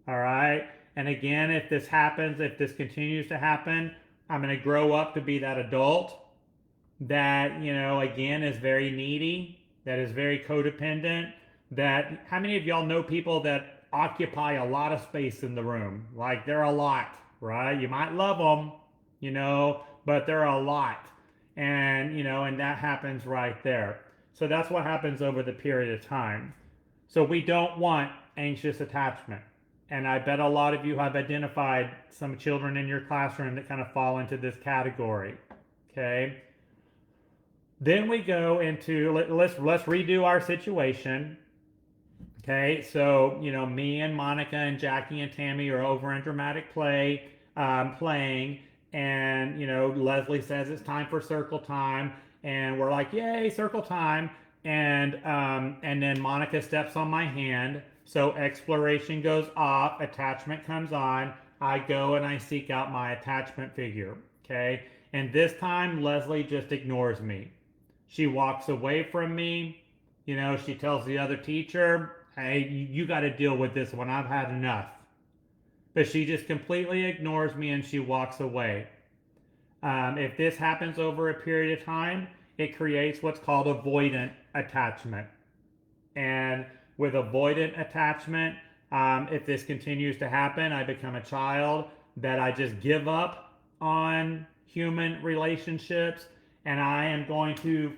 All right. And again, if this continues to happen, I'm going to grow up to be that adult that, again, is very needy, that is very codependent, how many of y'all know people that occupy a lot of space in the room? Like, they're a lot, right? You might love them, but they're a lot. And, and that happens right there. So that's what happens over the period of time. So we don't want anxious attachment. And I bet a lot of you have identified some children in your classroom that kind of fall into this category, okay? Then we go into, let's redo our situation. Okay, so, me and Monica and Jackie and Tammy are over in Dramatic Play playing, and, Leslie says it's time for circle time, and we're like, yay, circle time, and then Monica steps on my hand, so exploration goes off, attachment comes on, I go and I seek out my attachment figure, okay, and this time Leslie just ignores me. She walks away from me. She tells the other teacher, hey, you got to deal with this one. I've had enough. But she just completely ignores me and she walks away. If this happens over a period of time, it creates what's called avoidant attachment. And with avoidant attachment, if this continues to happen, I become a child that I just give up on human relationships. And I am going to,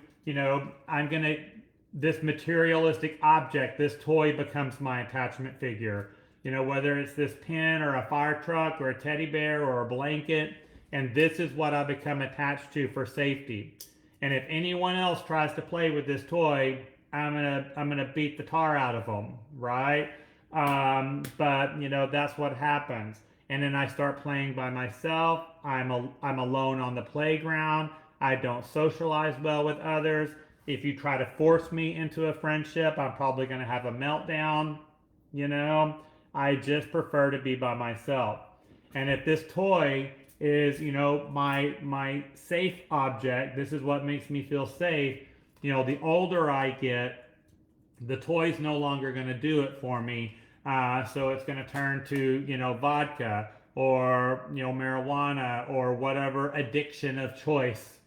this materialistic object, this toy becomes my attachment figure. Whether it's this pen or a fire truck or a teddy bear or a blanket, and this is what I become attached to for safety. And if anyone else tries to play with this toy, I'm gonna beat the tar out of them, right? But that's what happens. And then I start playing by myself. I'm alone on the playground. I don't socialize well with others. If you try to force me into a friendship, I'm probably going to have a meltdown. I just prefer to be by myself. And if this toy is, my safe object, this is what makes me feel safe. The older I get, the toy's no longer going to do it for me. So it's going to turn to, vodka or, marijuana or whatever addiction of choice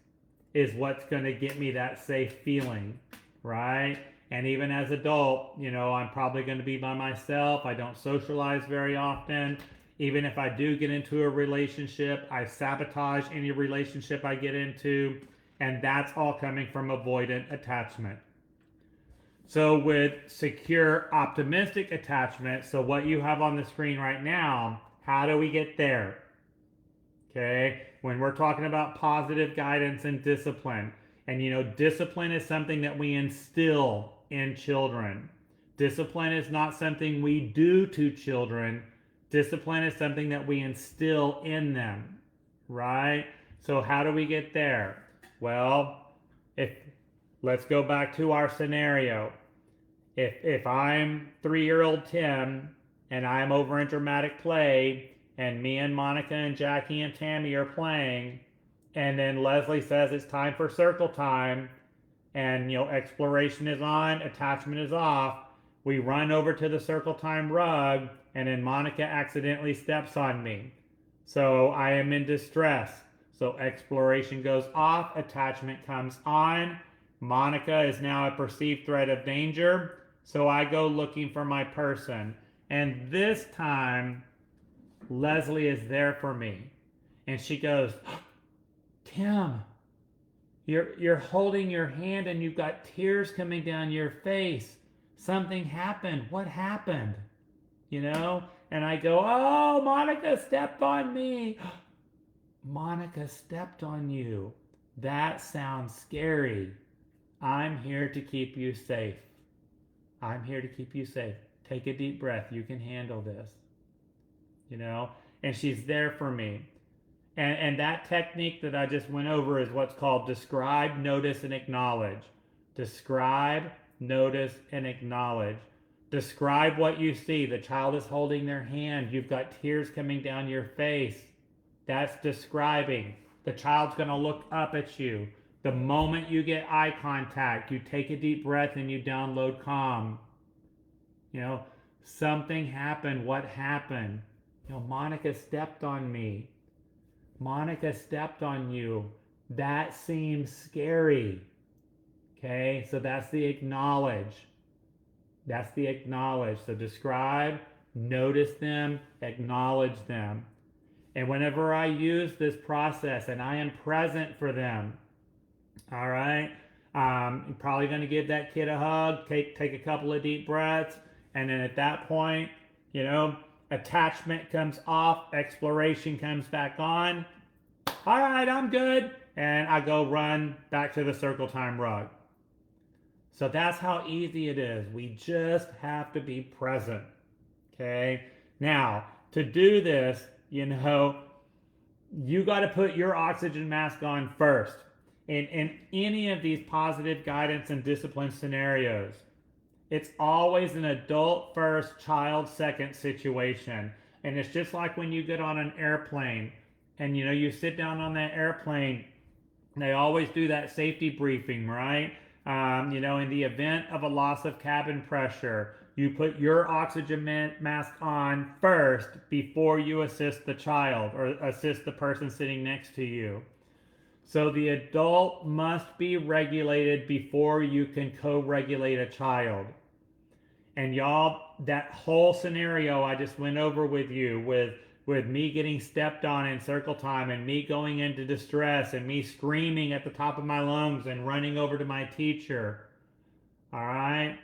is what's going to get me that safe feeling, right? And even as adult, I'm probably going to be by myself. I don't socialize very often. Even if I do get into a relationship, I sabotage any relationship I get into. And that's all coming from avoidant attachment. So with secure optimistic attachment, so what you have on the screen right now, how do we get there? Okay, when we're talking about positive guidance and discipline, and discipline is something that we instill in children. Discipline is not something we do to children. Discipline is something that we instill in them, right? So how do we get there? Well, let's go back to our scenario. If I'm 3-year-old Tim and I'm over in dramatic play and me and Monica and Jackie and Tammy are playing, and then Leslie says it's time for circle time, and exploration is on, attachment is off, we run over to the circle time rug, and then Monica accidentally steps on me. So I am in distress. So exploration goes off, attachment comes on. Monica is now a perceived threat of danger. So I go looking for my person. And this time, Leslie is there for me. And she goes, Tim, you're holding your hand and you've got tears coming down your face. Something happened. What happened? And I go, oh, Monica stepped on me. Monica stepped on you. That sounds scary. I'm here to keep you safe. I'm here to keep you safe. Take a deep breath. You can handle this. And she's there for me. And that technique that I just went over is what's called describe, notice, and acknowledge. Describe, notice, and acknowledge. Describe what you see. The child is holding their hand. You've got tears coming down your face. That's describing. The child's going to look up at you. The moment you get eye contact, you take a deep breath and you download calm. Something happened. What happened? Monica stepped on me. Monica stepped on you. That seems scary. Okay, so that's the acknowledge. That's the acknowledge. So describe, notice them, acknowledge them. And whenever I use this process and I am present for them, all right, I'm probably going to give that kid a hug, take a couple of deep breaths, and then at that point, attachment comes off, exploration comes back on. All right, I'm good. And I go run back to the circle time rug. So that's how easy it is. We just have to be present. Okay? Now, to do this, you got to put your oxygen mask on first. In any of these positive guidance and discipline scenarios, it's always an adult first, child second situation. And it's just like when you get on an airplane and you sit down on that airplane, they always do that safety briefing, right? In the event of a loss of cabin pressure, you put your oxygen mask on first before you assist the child or assist the person sitting next to you. So the adult must be regulated before you can co-regulate a child. And y'all, that whole scenario I just went over with you with me getting stepped on in circle time and me going into distress and me screaming at the top of my lungs and running over to my teacher. All right?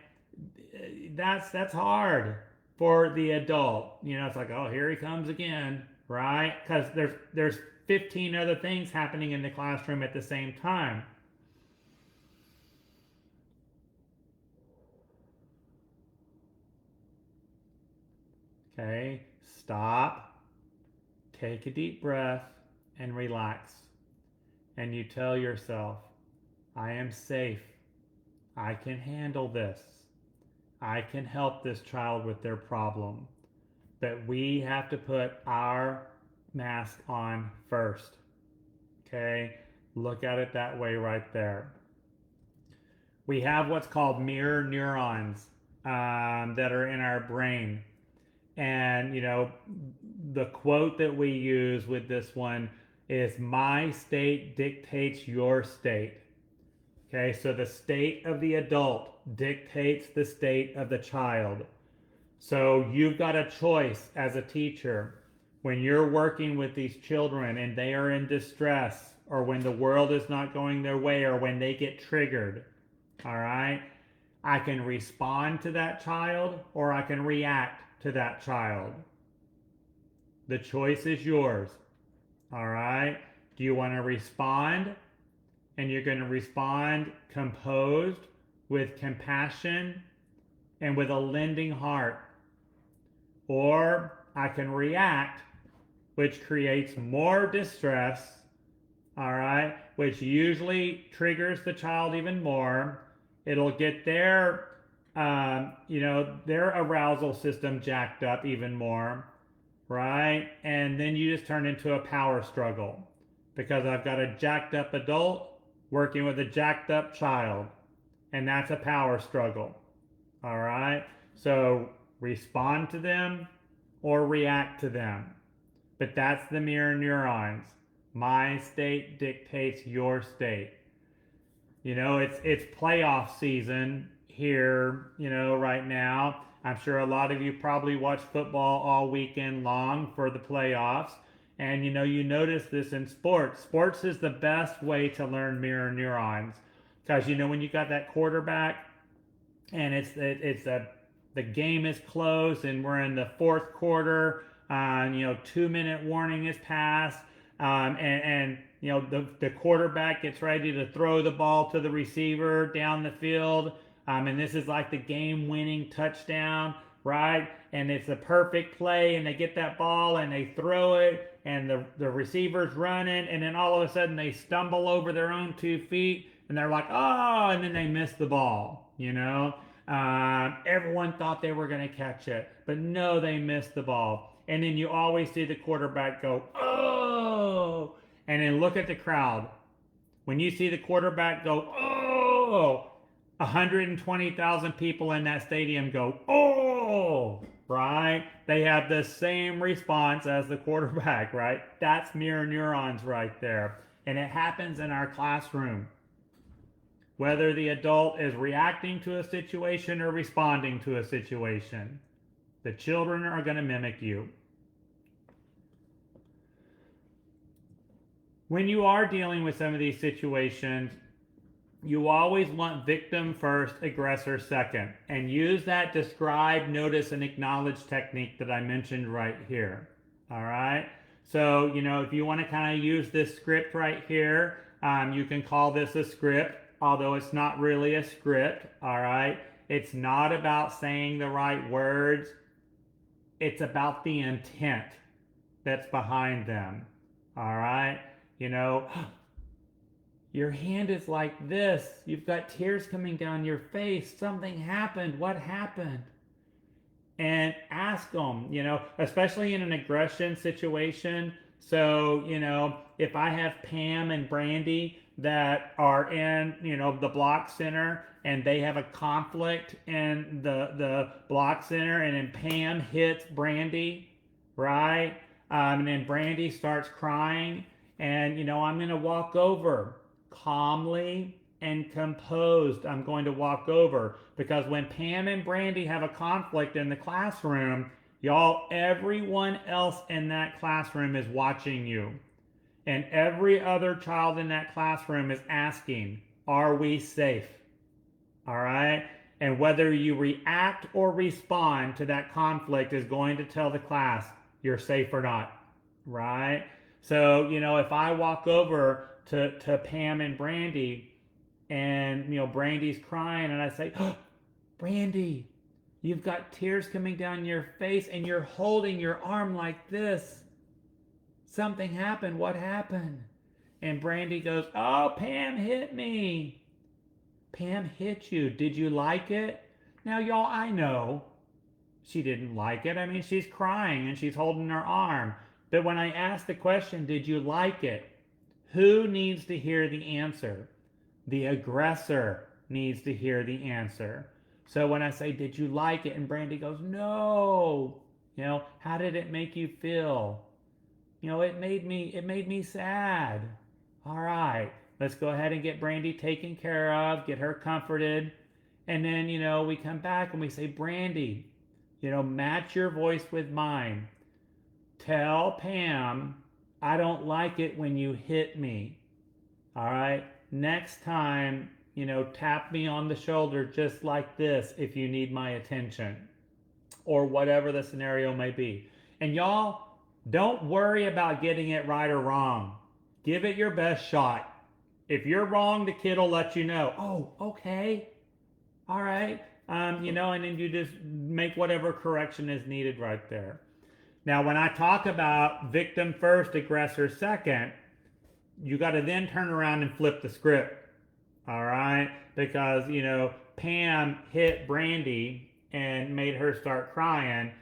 That's hard for the adult. It's like, oh, here he comes again, right? Because there's 15 other things happening in the classroom at the same time. Okay, stop, take a deep breath, and relax. And you tell yourself, I am safe. I can handle this. I can help this child with their problem. But we have to put our mask on first. Okay, look at it that way right there. We have what's called mirror neurons that are in our brain. And, the quote that we use with this one is my state dictates your state. Okay, so the state of the adult dictates the state of the child. So you've got a choice as a teacher when you're working with these children and they are in distress, or when the world is not going their way, or when they get triggered. All right, I can respond to that child or I can react to that child. The choice is yours. All right, do you want to respond? And you're going to respond composed, with compassion, and with a lending heart. Or I can react, which creates more distress, all right, which usually triggers the child even more. It'll get their arousal system jacked up even more, right? And then you just turn into a power struggle, because I've got a jacked up adult working with a jacked up child, and that's a power struggle. All right, so respond to them or react to them. But that's the mirror neurons. My state dictates your state. It's playoff season here, right now. I'm sure a lot of you probably watch football all weekend long for the playoffs. And you notice this in sports. Sports is the best way to learn mirror neurons, because when you got that quarterback and the game is close and we're in the fourth quarter, 2-minute warning is passed, and the quarterback gets ready to throw the ball to the receiver down the field, and this is like the game-winning touchdown, right? And it's a perfect play, and they get that ball and they throw it, and the receiver's running, and then all of a sudden they stumble over their own 2 feet, and they're like, oh, and then they miss the ball. Everyone thought they were going to catch it, but no, they missed the ball. And then you always see the quarterback go, oh, and then look at the crowd. When you see the quarterback go, oh, 120,000 people in that stadium go, oh, right? They have the same response as the quarterback, right? That's mirror neurons right there. And it happens in our classroom. Whether the adult is reacting to a situation or responding to a situation, the children are going to mimic you. When you are dealing with some of these situations, you always want victim first, aggressor second, and use that describe, notice, and acknowledge technique that I mentioned right here. All right? So, if you want to kind of use this script right here, you can call this a script, although it's not really a script. All right? It's not about saying the right words. It's about the intent that's behind them. All right? Your hand is like this. You've got tears coming down your face. Something happened. What happened? And ask them, especially in an aggression situation. So, if I have Pam and Brandy that are in, the block center, and they have a conflict in the block center, and then Pam hits Brandy, right? And then Brandy starts crying, and, I'm going to walk over calmly and composed. I'm going to walk over, because when Pam and Brandy have a conflict in the classroom, y'all, everyone else in that classroom is watching you. And every other child in that classroom is asking, are we safe? All right? And whether you react or respond to that conflict is going to tell the class you're safe or not. Right? So, if I walk over to Pam and Brandy, and Brandy's crying, and I say, oh, Brandy, you've got tears coming down your face and you're holding your arm like this. Something happened. What happened? And Brandy goes, oh, Pam hit me. Pam hit you. Did you like it? Now, y'all, I know she didn't like it. I mean, she's crying and she's holding her arm. But when I ask the question, did you like it? Who needs to hear the answer? The aggressor needs to hear the answer. So when I say, did you like it? And Brandy goes, no. How did it make you feel? It made me sad. All right, let's go ahead and get Brandy taken care of, get her comforted. And then, we come back and we say, Brandy, match your voice with mine. Tell Pam, I don't like it when you hit me. All right, next time, tap me on the shoulder just like this if you need my attention, or whatever the scenario may be. And y'all, don't worry about getting it right or wrong. Give it your best shot. If you're wrong, the kid will let you know. Oh, okay. All right. And then you just make whatever correction is needed right there. Now, when I talk about victim first, aggressor second, you got to then turn around and flip the script. All right. Because, Pam hit Brandy and made her start crying.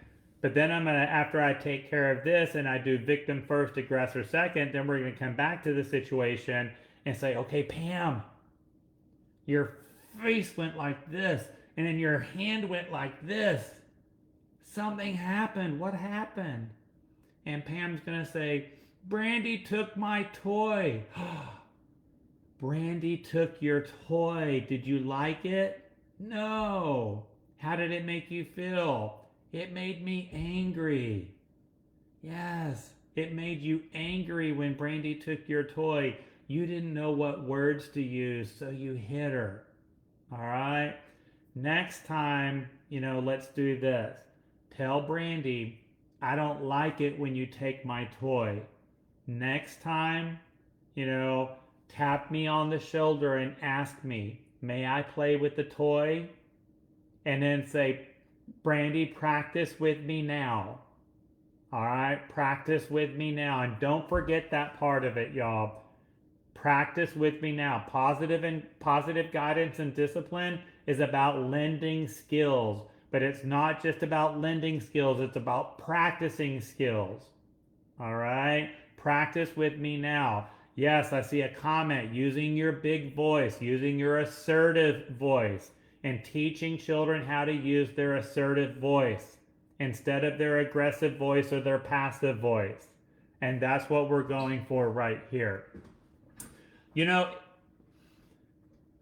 But then after I take care of this and I do victim first, aggressor second, then we're going to come back to the situation and say, okay, Pam, your face went like this, and then your hand went like this. Something happened. What happened? And Pam's going to say, Brandy took my toy. Brandy took your toy. Did you like it? No. How did it make you feel? It made me angry. Yes, it made you angry when Brandy took your toy. You didn't know what words to use, so you hit her. All right? Next time, let's do this. Tell Brandy, I don't like it when you take my toy. Next time, tap me on the shoulder and ask me, may I play with the toy? And then say, Brandy, practice with me now. All right, practice with me now. And don't forget that part of it, y'all. Practice with me now. Positive guidance and discipline is about lending skills. But it's not just about lending skills, it's about practicing skills. All right, practice with me now. Yes, I see a comment, using your big voice, using your assertive voice, and teaching children how to use their assertive voice instead of their aggressive voice or their passive voice. And that's what we're going for right here.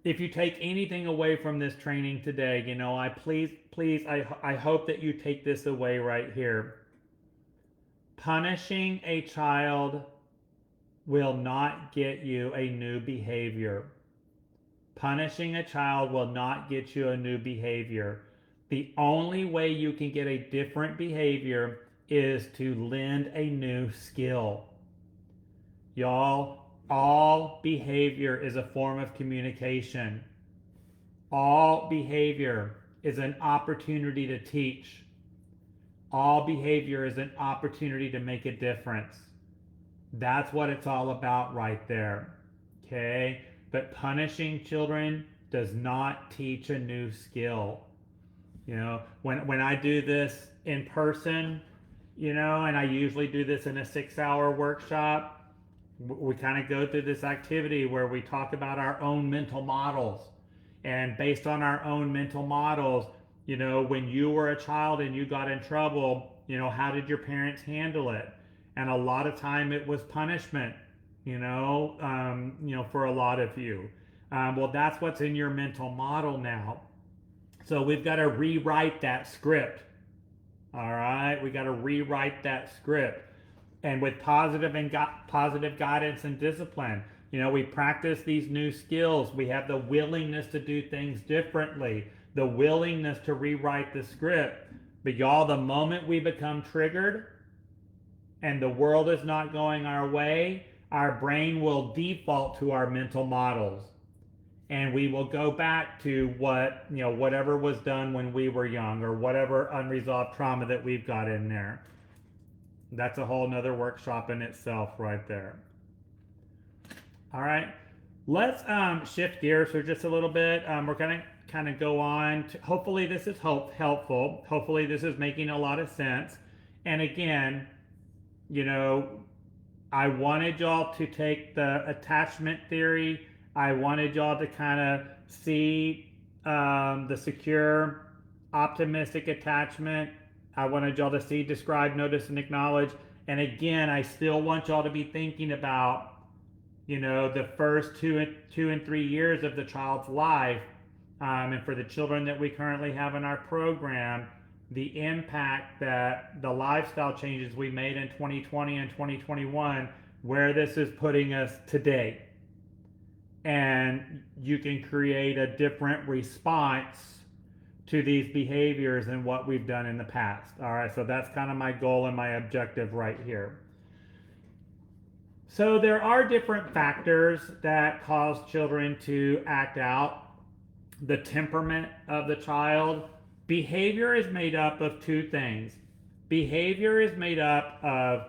If you take anything away from this training today, I hope that you take this away right here. Punishing a child will not get you a new behavior. Punishing a child will not get you a new behavior. The only way you can get a different behavior is to lend a new skill. Y'all, all behavior is a form of communication. All behavior is an opportunity to teach. All behavior is an opportunity to make a difference. That's what it's all about right there. Okay? But punishing children does not teach a new skill. When I do this in person, and I usually do this in a 6-hour workshop, we kind of go through this activity where we talk about our own mental models. And based on our own mental models, when you were a child and you got in trouble, how did your parents handle it? And a lot of time it was punishment. For a lot of you. Well, that's what's in your mental model now. So we've got to rewrite that script. All right, we got to rewrite that script. And with positive guidance and discipline, we practice these new skills. We have the willingness to do things differently, the willingness to rewrite the script. But y'all, the moment we become triggered and the world is not going our way, our brain will default to our mental models, and we will go back to whatever was done when we were young, or whatever unresolved trauma that we've got in there. That's a whole nother workshop in itself right there. All right, let's shift gears for just a little bit. We're going to kind of go on to, hopefully this is helpful. Hopefully this is making a lot of sense. And again, you know, I wanted y'all to take the attachment theory. I wanted y'all to kind of see the secure, optimistic attachment. I wanted y'all to see describe, notice, and acknowledge. And again, I still want y'all to be thinking about, the first 2 and 3 years of the child's life, and for the children that we currently have in our program, the impact that the lifestyle changes we made in 2020 and 2021, where this is putting us today. And you can create a different response to these behaviors than what we've done in the past. All right, so that's kind of my goal and my objective right here. So there are different factors that cause children to act out. The temperament of the child. Behavior is made up of two things. Behavior is made up of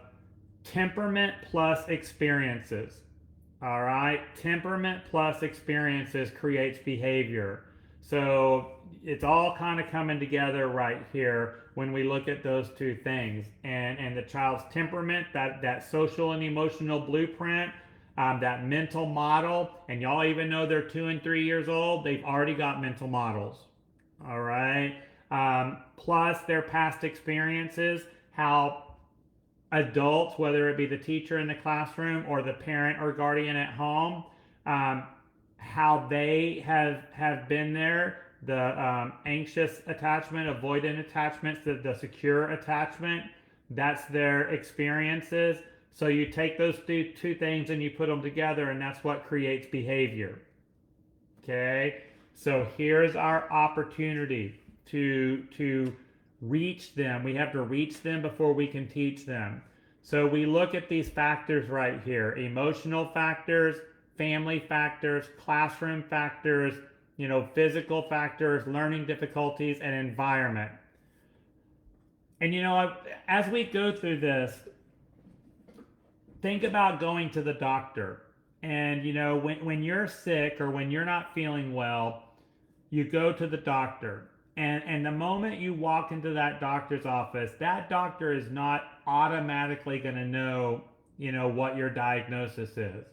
temperament plus experiences. All right, temperament plus experiences creates behavior. So it's all kind of coming together right here when we look at those two things. And the child's temperament, that social and emotional blueprint, that mental model, and y'all even know they're 2 and 3 years old, they've already got mental models. All right. Plus their past experiences, how adults, whether it be the teacher in the classroom or the parent or guardian at home, how they have been there, the anxious attachment, avoidant attachments, the secure attachment, that's their experiences. So you take those two things and you put them together, and that's what creates behavior. Okay, so here's our opportunity to reach them. We have to reach them before we can teach them. So we look at these factors right here: emotional factors, family factors, classroom factors, physical factors, learning difficulties, and environment. And as we go through this, think about going to the doctor. And when you're sick or when you're not feeling well, you go to the doctor. And the moment you walk into that doctor's office, that doctor is not automatically going to know, what your diagnosis is.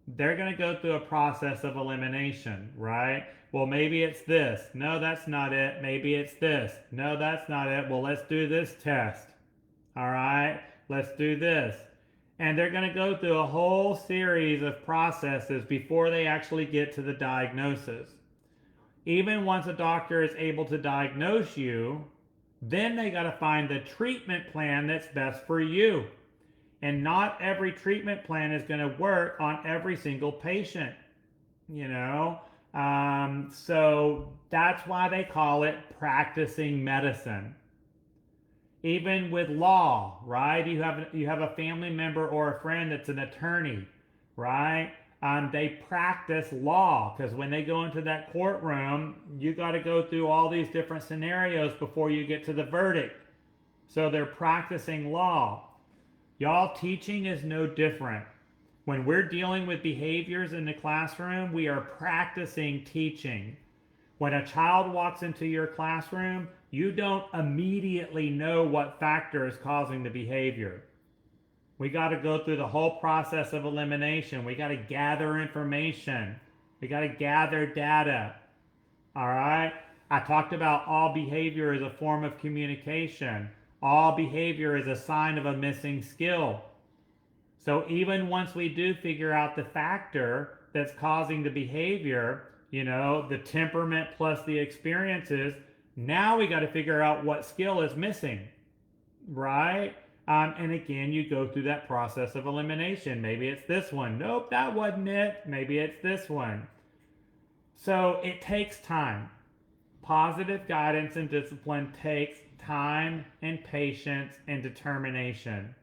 They're going to go through a process of elimination, right? Well, maybe it's this. No, that's not it. Maybe it's this. No, that's not it. Well, let's do this test. All right, let's do this. And they're going to go through a whole series of processes before they actually get to the diagnosis. Even once a doctor is able to diagnose you, then they got to find the treatment plan that's best for you. And not every treatment plan is going to work on every single patient, So that's why they call it practicing medicine. Even with law, right? You have a family member or a friend that's an attorney, right? They practice law, because when they go into that courtroom, you got to go through all these different scenarios before you get to the verdict. So they're practicing law. Y'all, teaching is no different. When we're dealing with behaviors in the classroom, we are practicing teaching. When a child walks into your classroom, you don't immediately know what factor is causing the behavior. We got to go through the whole process of elimination. We got to gather information. We got to gather data. All right? I talked about all behavior as a form of communication. All behavior is a sign of a missing skill. So even once we do figure out the factor that's causing the behavior, the temperament plus the experiences, now we got to figure out what skill is missing, right? And again, you go through that process of elimination. Maybe it's this one. Nope, that wasn't it. Maybe it's this one. So it takes time. Positive guidance and discipline takes time and patience and determination.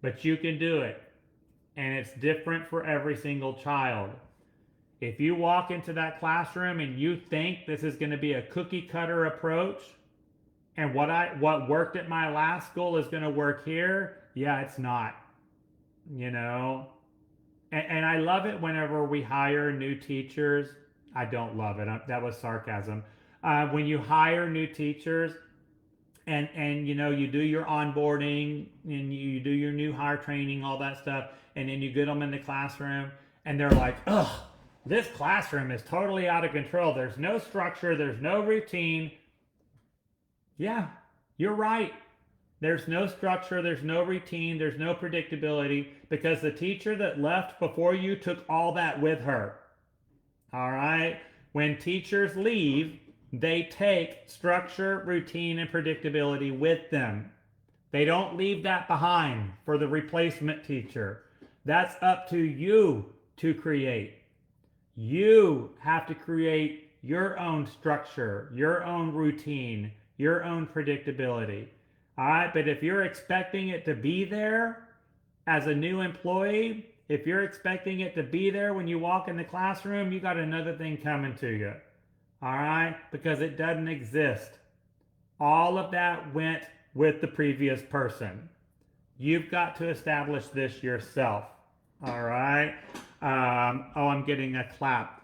But you can do it. And it's different for every single child. If you walk into that classroom and you think this is going to be a cookie cutter approach, and what worked at my last school is going to work here, yeah, it's not. And I love it whenever we hire new teachers. I don't love it. That was sarcasm. When you hire new teachers and you do your onboarding and you do your new hire training, all that stuff, and then you get them in the classroom and they're like, ugh, this classroom is totally out of control. There's no structure, there's no routine. Yeah, you're right. There's no structure, there's no routine, there's no predictability because the teacher that left before you took all that with her. All right? When teachers leave, they take structure, routine, and predictability with them. They don't leave that behind for the replacement teacher. That's up to you to create. You have to create your own structure, your own routine, your own predictability. All right, but if you're expecting it to be there as a new employee, if you're expecting it to be there when you walk in the classroom, you got another thing coming to you. All right, because it doesn't exist. All of that went with the previous person. You've got to establish this yourself. All right. Oh, I'm getting a clap.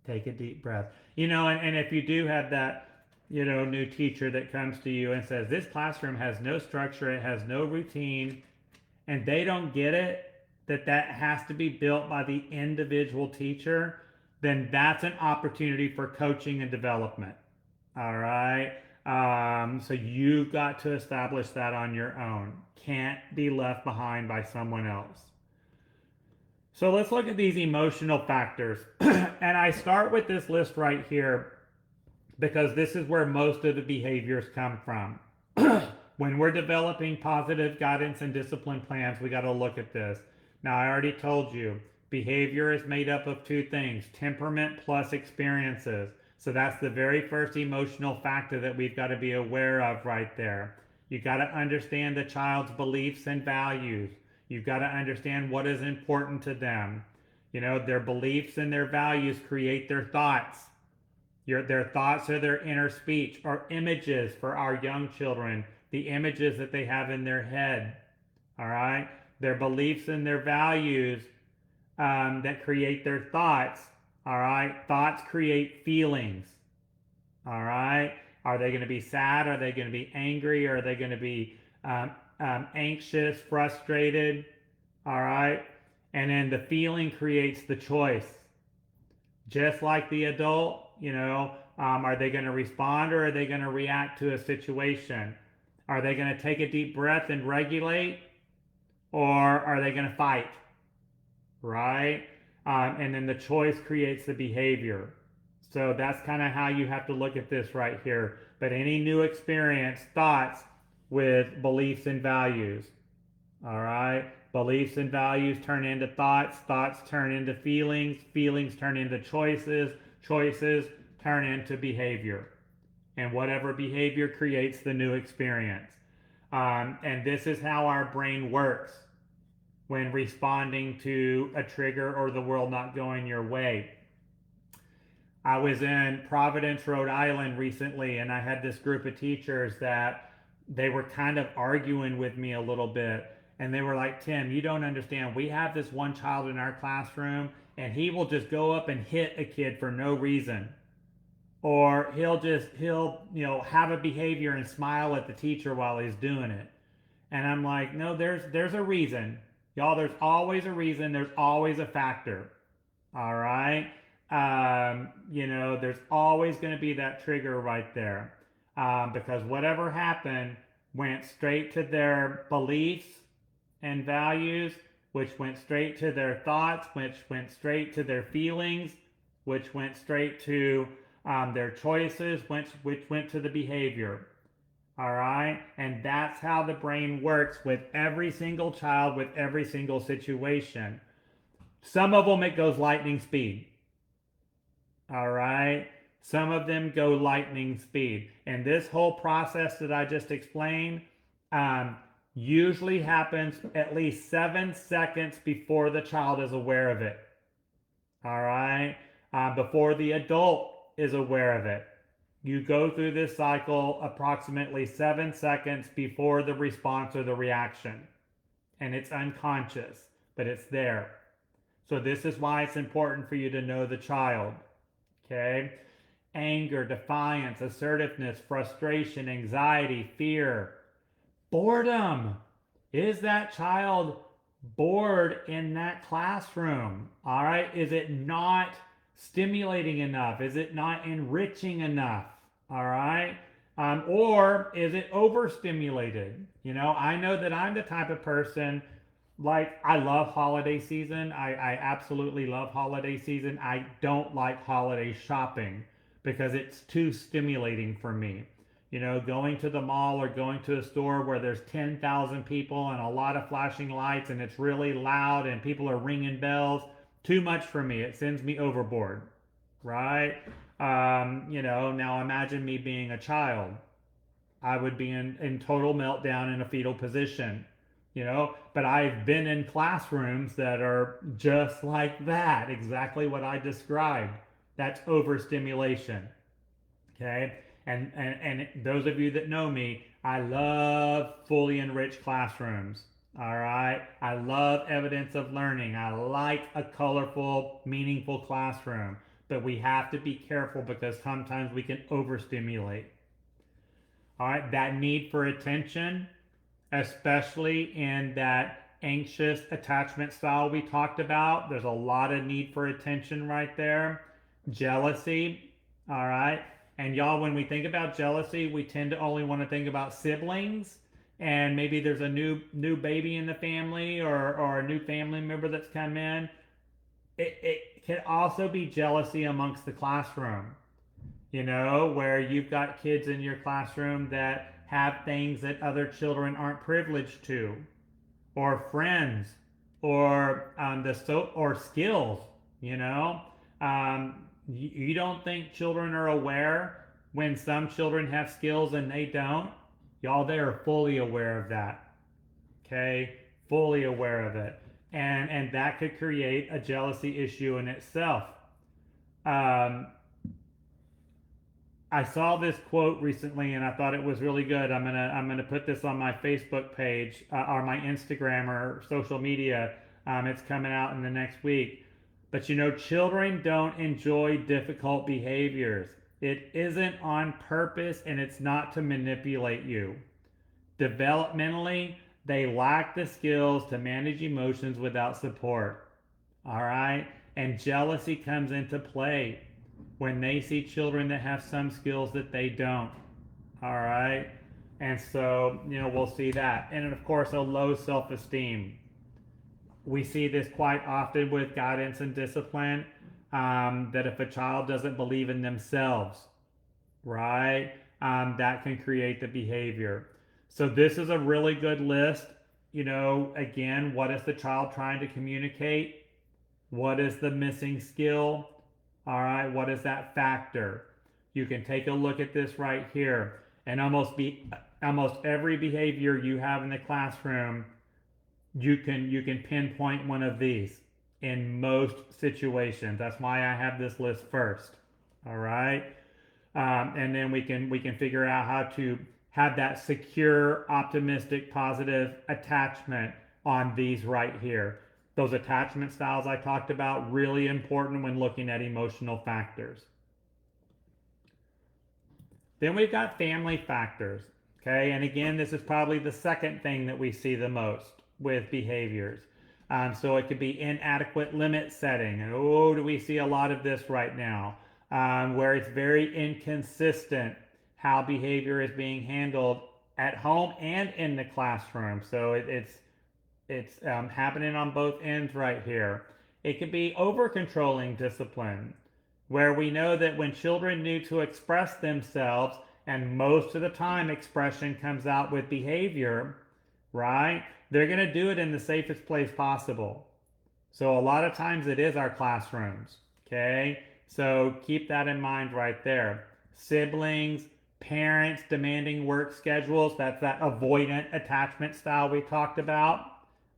Take a deep breath. And if you do have that, new teacher that comes to you and says, this classroom has no structure, it has no routine, and they don't get it, that has to be built by the individual teacher, then that's an opportunity for coaching and development. All right. So you've got to establish that on your own. Can't be left behind by someone else. So let's look at these emotional factors. And I start with this list right here because this is where most of the behaviors come from. When we're developing positive guidance and discipline plans, we got to look at this. Now, I already told you, behavior is made up of two things, temperament plus experiences. So that's the very first emotional factor that we've got to be aware of right there. You got to understand the child's beliefs and values. You've got to understand what is important to them. Their beliefs and their values create their thoughts. Their thoughts are their inner speech or images for our young children, the images that they have in their head. All right? Their beliefs and their values that create their thoughts. All right? Thoughts create feelings. All right? Are they going to be sad? Are they going to be angry? Are they going to be anxious, frustrated? All right? And then the feeling creates the choice. Just like the adult, are they going to respond or are they going to react to a situation? Are they going to take a deep breath and regulate? Or are they going to fight? Right? And then the choice creates the behavior. So that's kind of how you have to look at this right here. But any new experience starts with beliefs and values. All right? Beliefs and values turn into thoughts. Thoughts turn into feelings. Feelings turn into choices. Choices turn into behavior. And whatever behavior creates the new experience. And this is how our brain works when responding to a trigger or the world not going your way. I was in Providence, Rhode Island recently, and I had this group of teachers that they were kind of arguing with me a little bit. And they were like, Tim, you don't understand. We have this one child in our classroom, and he will just go up and hit a kid for no reason. Or he'll have a behavior and smile at the teacher while he's doing it. And I'm like, no, there's a reason. Y'all, there's always a reason. There's always a factor. All right? There's always going to be that trigger right there. Because whatever happened went straight to their beliefs and values, which went straight to their thoughts, which went straight to their feelings, which went straight to their choices, which went to the behavior. All right? And that's how the brain works with every single child, with every single situation. Some of them, it goes lightning speed. All right? Some of them go lightning speed. And this whole process that I just explained usually happens at least 7 seconds before the child is aware of it. All right? Before the adult is aware of it. You go through this cycle approximately 7 seconds before the response or the reaction. And it's unconscious, but it's there. So this is why it's important for you to know the child. Okay? anger, defiance, assertiveness, frustration, anxiety, fear, boredom. Is that child bored in that classroom? All right. Is it not stimulating enough? Is it not enriching enough? All right. Or is it overstimulated? I know that I'm the type of person, like, I love holiday season. I absolutely love holiday season. I don't like holiday shopping because it's too stimulating for me. Going to the mall or going to a store where there's 10,000 people and a lot of flashing lights and it's really loud and people are ringing bells, too much for me. It sends me overboard, right? Now imagine me being a child. I would be in total meltdown in a fetal position, but I've been in classrooms that are just like that, exactly what I described. That's overstimulation. Okay. And those of you that know me, I love fully enriched classrooms. All right. I love evidence of learning. I like a colorful, meaningful classroom, but we have to be careful because sometimes we can overstimulate. All right. That need for attention, especially in that anxious attachment style we talked about, there's a lot of need for attention right there. Jealousy. All right. And y'all, when we think about jealousy, we tend to only want to think about siblings, and maybe there's a new baby in the family, or a new family member that's come in. It can also be jealousy amongst the classroom, where you've got kids in your classroom that have things that other children aren't privileged to, or friends, or or skills. You don't think children are aware when some children have skills and they don't? Y'all, they are fully aware of that. Okay? Fully aware of it. And that could create a jealousy issue in itself. I saw this quote recently and I thought it was really good. I'm gonna put this on my Facebook page, or my Instagram or social media. It's coming out in the next week. But children don't enjoy difficult behaviors. It isn't on purpose and it's not to manipulate you. Developmentally, they lack the skills to manage emotions without support. All right? And jealousy comes into play when they see children that have some skills that they don't. All right? And so, we'll see that. And of course, a low self-esteem. We see this quite often with guidance and discipline, that if a child doesn't believe in themselves, right, that can create the behavior. So this is a really good list. Again, what is the child trying to communicate? What is the missing skill? All right, what is that factor? You can take a look at this right here, and almost every behavior you have in the classroom, you can pinpoint one of these in most situations. That's why I have this list first. All right, and then we can figure out how to have that secure, optimistic, positive attachment on these right here. Those attachment styles I talked about, really important when looking at emotional factors. Then we've got family factors. Okay, and again, this is probably the second thing that we see the most with behaviors. So it could be inadequate limit setting. And do we see a lot of this right now, where it's very inconsistent how behavior is being handled at home and in the classroom. So it's happening on both ends right here. It could be over-controlling discipline, where we know that when children need to express themselves, and most of the time expression comes out with behavior, right? They're going to do it in the safest place possible. So a lot of times it is our classrooms, okay? So keep that in mind right there. Siblings, parents demanding work schedules, that's that avoidant attachment style we talked about,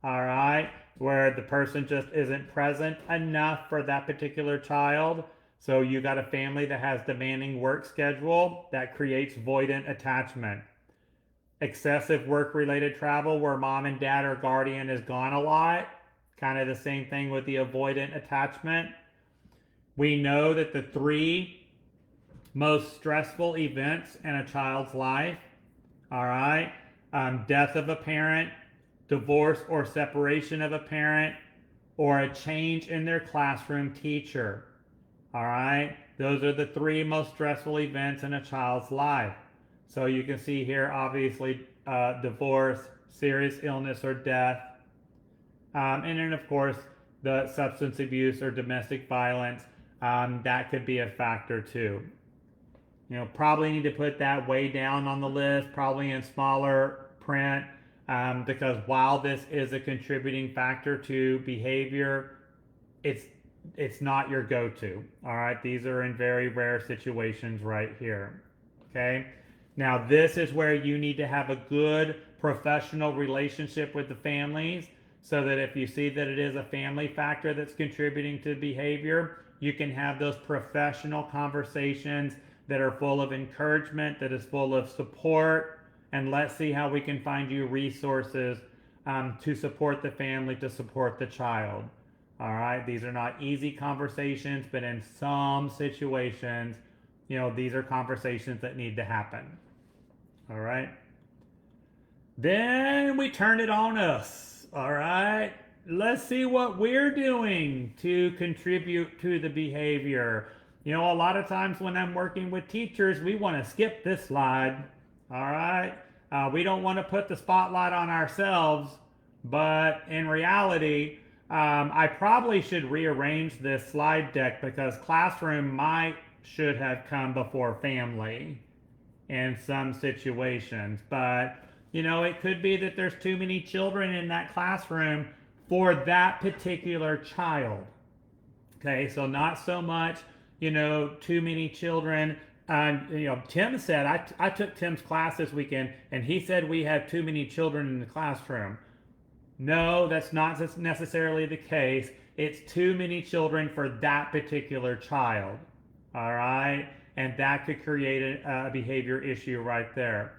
all right? Where the person just isn't present enough for that particular child. So you got a family that has demanding work schedule, that creates avoidant attachment. Excessive work-related travel where mom and dad or guardian is gone a lot, kind of the same thing with the avoidant attachment. We know that the three most stressful events in a child's life. All right. Death of a parent, divorce or separation of a parent, or a change in their classroom teacher. All right. Those are the three most stressful events in a child's life. So you can see here, obviously, divorce, serious illness or death, and then, of course, the substance abuse or domestic violence, that could be a factor too. Probably need to put that way down on the list, probably in smaller print, because while this is a contributing factor to behavior, it's not your go-to. All right, these are in very rare situations right here. Okay, now this is where you need to have a good professional relationship with the families, so that if you see that it is a family factor that's contributing to behavior, you can have those professional conversations that are full of encouragement, that is full of support, and let's see how we can find you resources to support the family, to support the child. All right, these are not easy conversations, but in some situations, these are conversations that need to happen. All right. Then we turn it on us. All right. Let's see what we're doing to contribute to the behavior. A lot of times when I'm working with teachers, we want to skip this slide. All right. We don't want to put the spotlight on ourselves, but in reality, I probably should rearrange this slide deck, because classroom should have come before family in some situations. But, it could be that there's too many children in that classroom for that particular child. Okay, so not so much, too many children. Tim said, I took Tim's class this weekend, and he said we have too many children in the classroom. No, that's not necessarily the case. It's too many children for that particular child. All right, and that could create a behavior issue right there.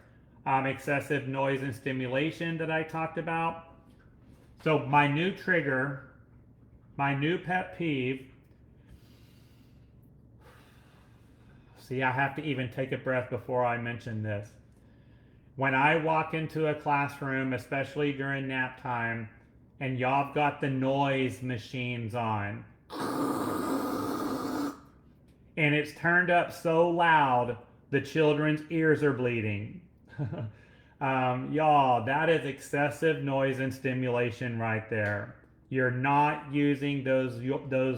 Excessive noise and stimulation that I talked about. So my new trigger, my new pet peeve. See, I have to even take a breath before I mention this. When I walk into a classroom, especially during nap time, and y'all have got the noise machines on, and it's turned up so loud, the children's ears are bleeding. Y'all, that is excessive noise and stimulation right there. You're not using those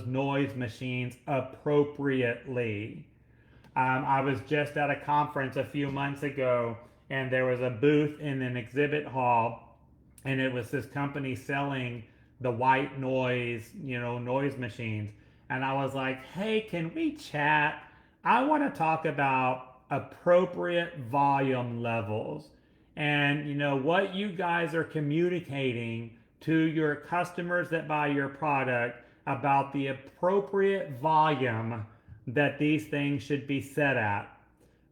noise machines appropriately. I was just at a conference a few months ago, and there was a booth in an exhibit hall, and it was this company selling the white noise, noise machines. And I was like, hey, can we chat? I want to talk about appropriate volume levels, and what you guys are communicating to your customers that buy your product about the appropriate volume that these things should be set at.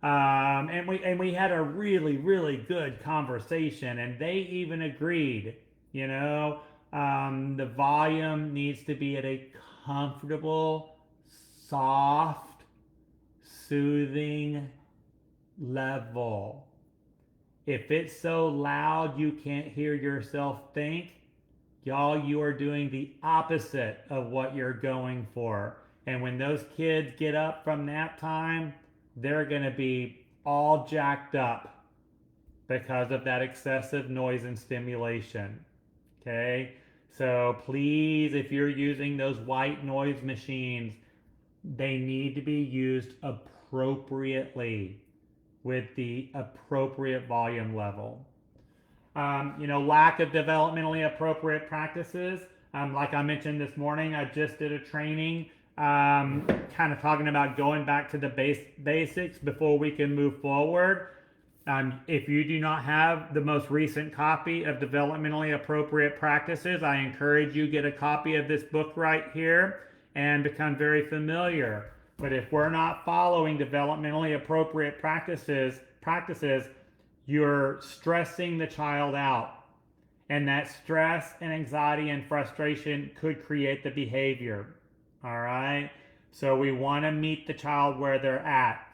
And we had a really, really good conversation, and they even agreed, the volume needs to be at a comfortable, soft, soothing level. If it's so loud you can't hear yourself think, y'all, you are doing the opposite of what you're going for. And when those kids get up from nap time, they're going to be all jacked up because of that excessive noise and stimulation. Okay? So please, if you're using those white noise machines, they need to be used appropriately with the appropriate volume level. Lack of developmentally appropriate practices. Like I mentioned this morning, I just did a training kind of talking about going back to the basics before we can move forward. If you do not have the most recent copy of Developmentally Appropriate Practices, I encourage you get a copy of this book right here and become very familiar. But if we're not following developmentally appropriate practices, you're stressing the child out. And that stress and anxiety and frustration could create the behavior. All right? So we want to meet the child where they're at.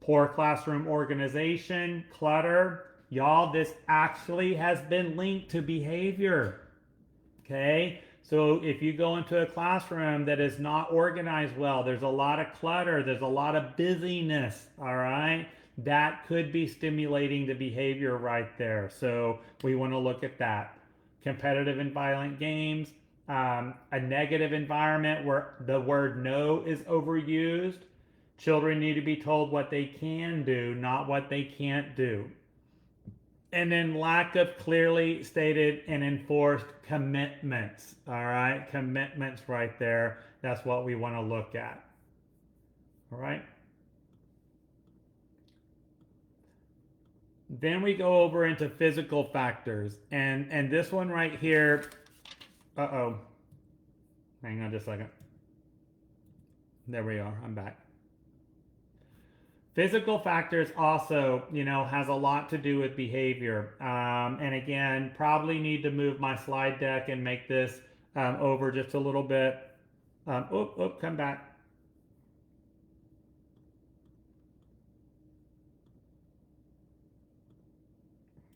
Poor classroom organization, clutter. Y'all, this actually has been linked to behavior. Okay? So if you go into a classroom that is not organized well, there's a lot of clutter, there's a lot of busyness, all right? That could be stimulating the behavior right there. So we want to look at that. Competitive and violent games, a negative environment where the word no is overused. Children need to be told what they can do, not what they can't do. And then lack of clearly stated and enforced commitments. All right, commitments right there. That's what we want to look at. All right. Then we go over into physical factors. And this one right here, uh-oh. Hang on just a second. There we are. I'm back. Physical factors also, has a lot to do with behavior. And again, probably need to move my slide deck and make this over just a little bit. Come back.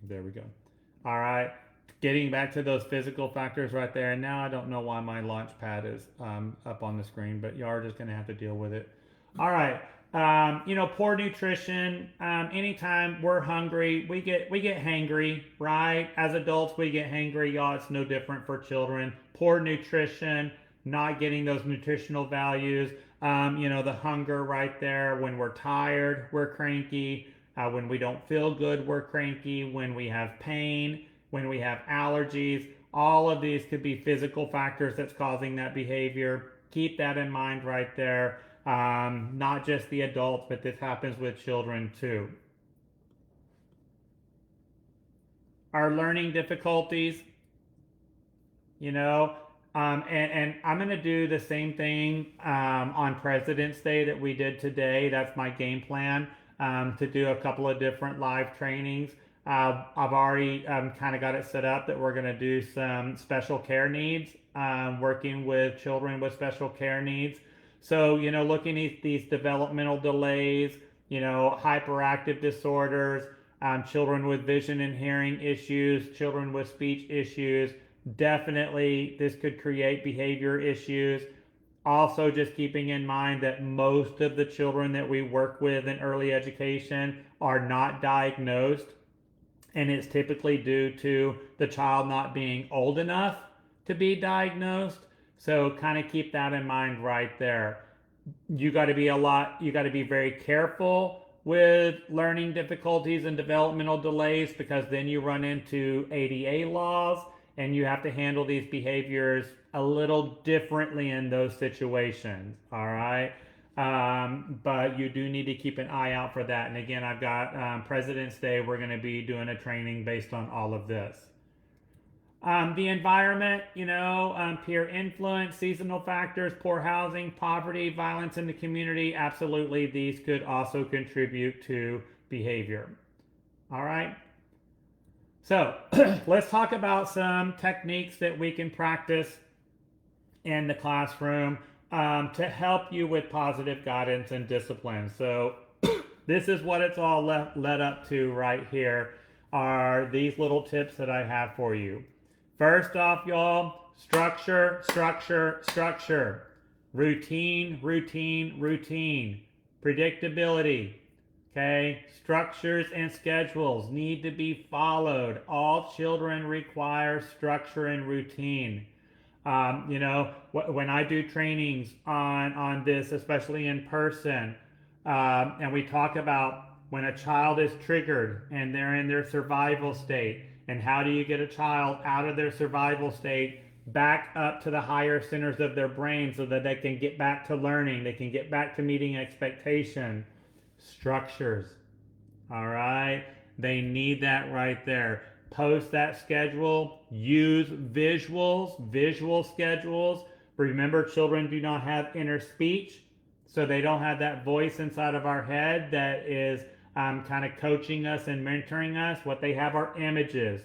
There we go. All right. Getting back to those physical factors right there. And now I don't know why my launch pad is up on the screen, but you are just going to have to deal with it. All right. Poor nutrition. Anytime we're hungry, we get hangry, right? As adults, we get hangry, y'all. It's no different for children. Poor nutrition, not getting those nutritional values. The hunger right there. When we're tired, we're cranky. When we don't feel good, we're cranky. When we have pain, when we have allergies, all of these could be physical factors that's causing that behavior. Keep that in mind right there. Not just the adults, but this happens with children too. Our learning difficulties, and I'm going to do the same thing on President's Day that we did today. That's my game plan, to do a couple of different live trainings. I've already kind of got it set up that we're going to do some special care needs, working with children with special care needs. So, looking at these developmental delays, hyperactive disorders, children with vision and hearing issues, children with speech issues, definitely this could create behavior issues. Also, just keeping in mind that most of the children that we work with in early education are not diagnosed, and it's typically due to the child not being old enough to be diagnosed. So kind of keep that in mind right there. You got to be very careful with learning difficulties and developmental delays, because then you run into ADA laws and you have to handle these behaviors a little differently in those situations. All right. But you do need to keep an eye out for that. And again, I've got President's Day. We're going to be doing a training based on all of this. The environment, peer influence, seasonal factors, poor housing, poverty, violence in the community. Absolutely, these could also contribute to behavior. All right. So let's talk about some techniques that we can practice in the classroom to help you with positive guidance and discipline. So this is what it's all led up to right here, are these little tips that I have for you. First off, y'all, structure, structure, structure. Routine, routine, routine. Predictability. Okay? Structures and schedules need to be followed. All children require structure and routine. When I do trainings on this, especially in person, and we talk about when a child is triggered and they're in their survival state, and how do you get a child out of their survival state back up to the higher centers of their brain so that they can get back to learning, they can get back to meeting expectation? Structures. All right? They need that right there. Post that schedule. Use visuals, visual schedules. Remember, children do not have inner speech, so they don't have that voice inside of our head that is kind of coaching us and mentoring us. What they have are images.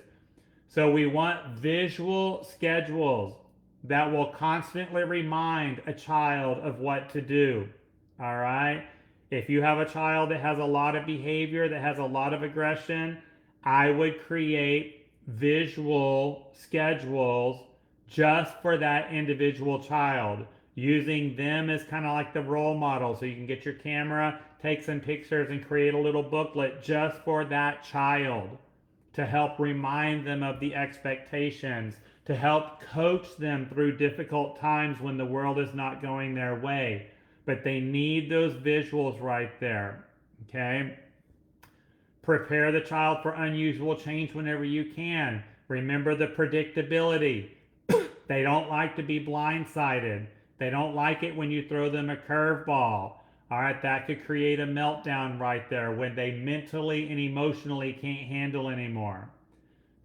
So we want visual schedules that will constantly remind a child of what to do. All right. If you have a child that has a lot of behavior, that has a lot of aggression, I would create visual schedules just for that individual child, using them as kind of like the role model. So you can get your camera, take some pictures, and create a little booklet just for that child to help remind them of the expectations, to help coach them through difficult times when the world is not going their way. But they need those visuals right there. Okay? Prepare the child for unusual change whenever you can. Remember the predictability. They don't like to be blindsided. They don't like it when you throw them a curveball. All right, that could create a meltdown right there when they mentally and emotionally can't handle anymore.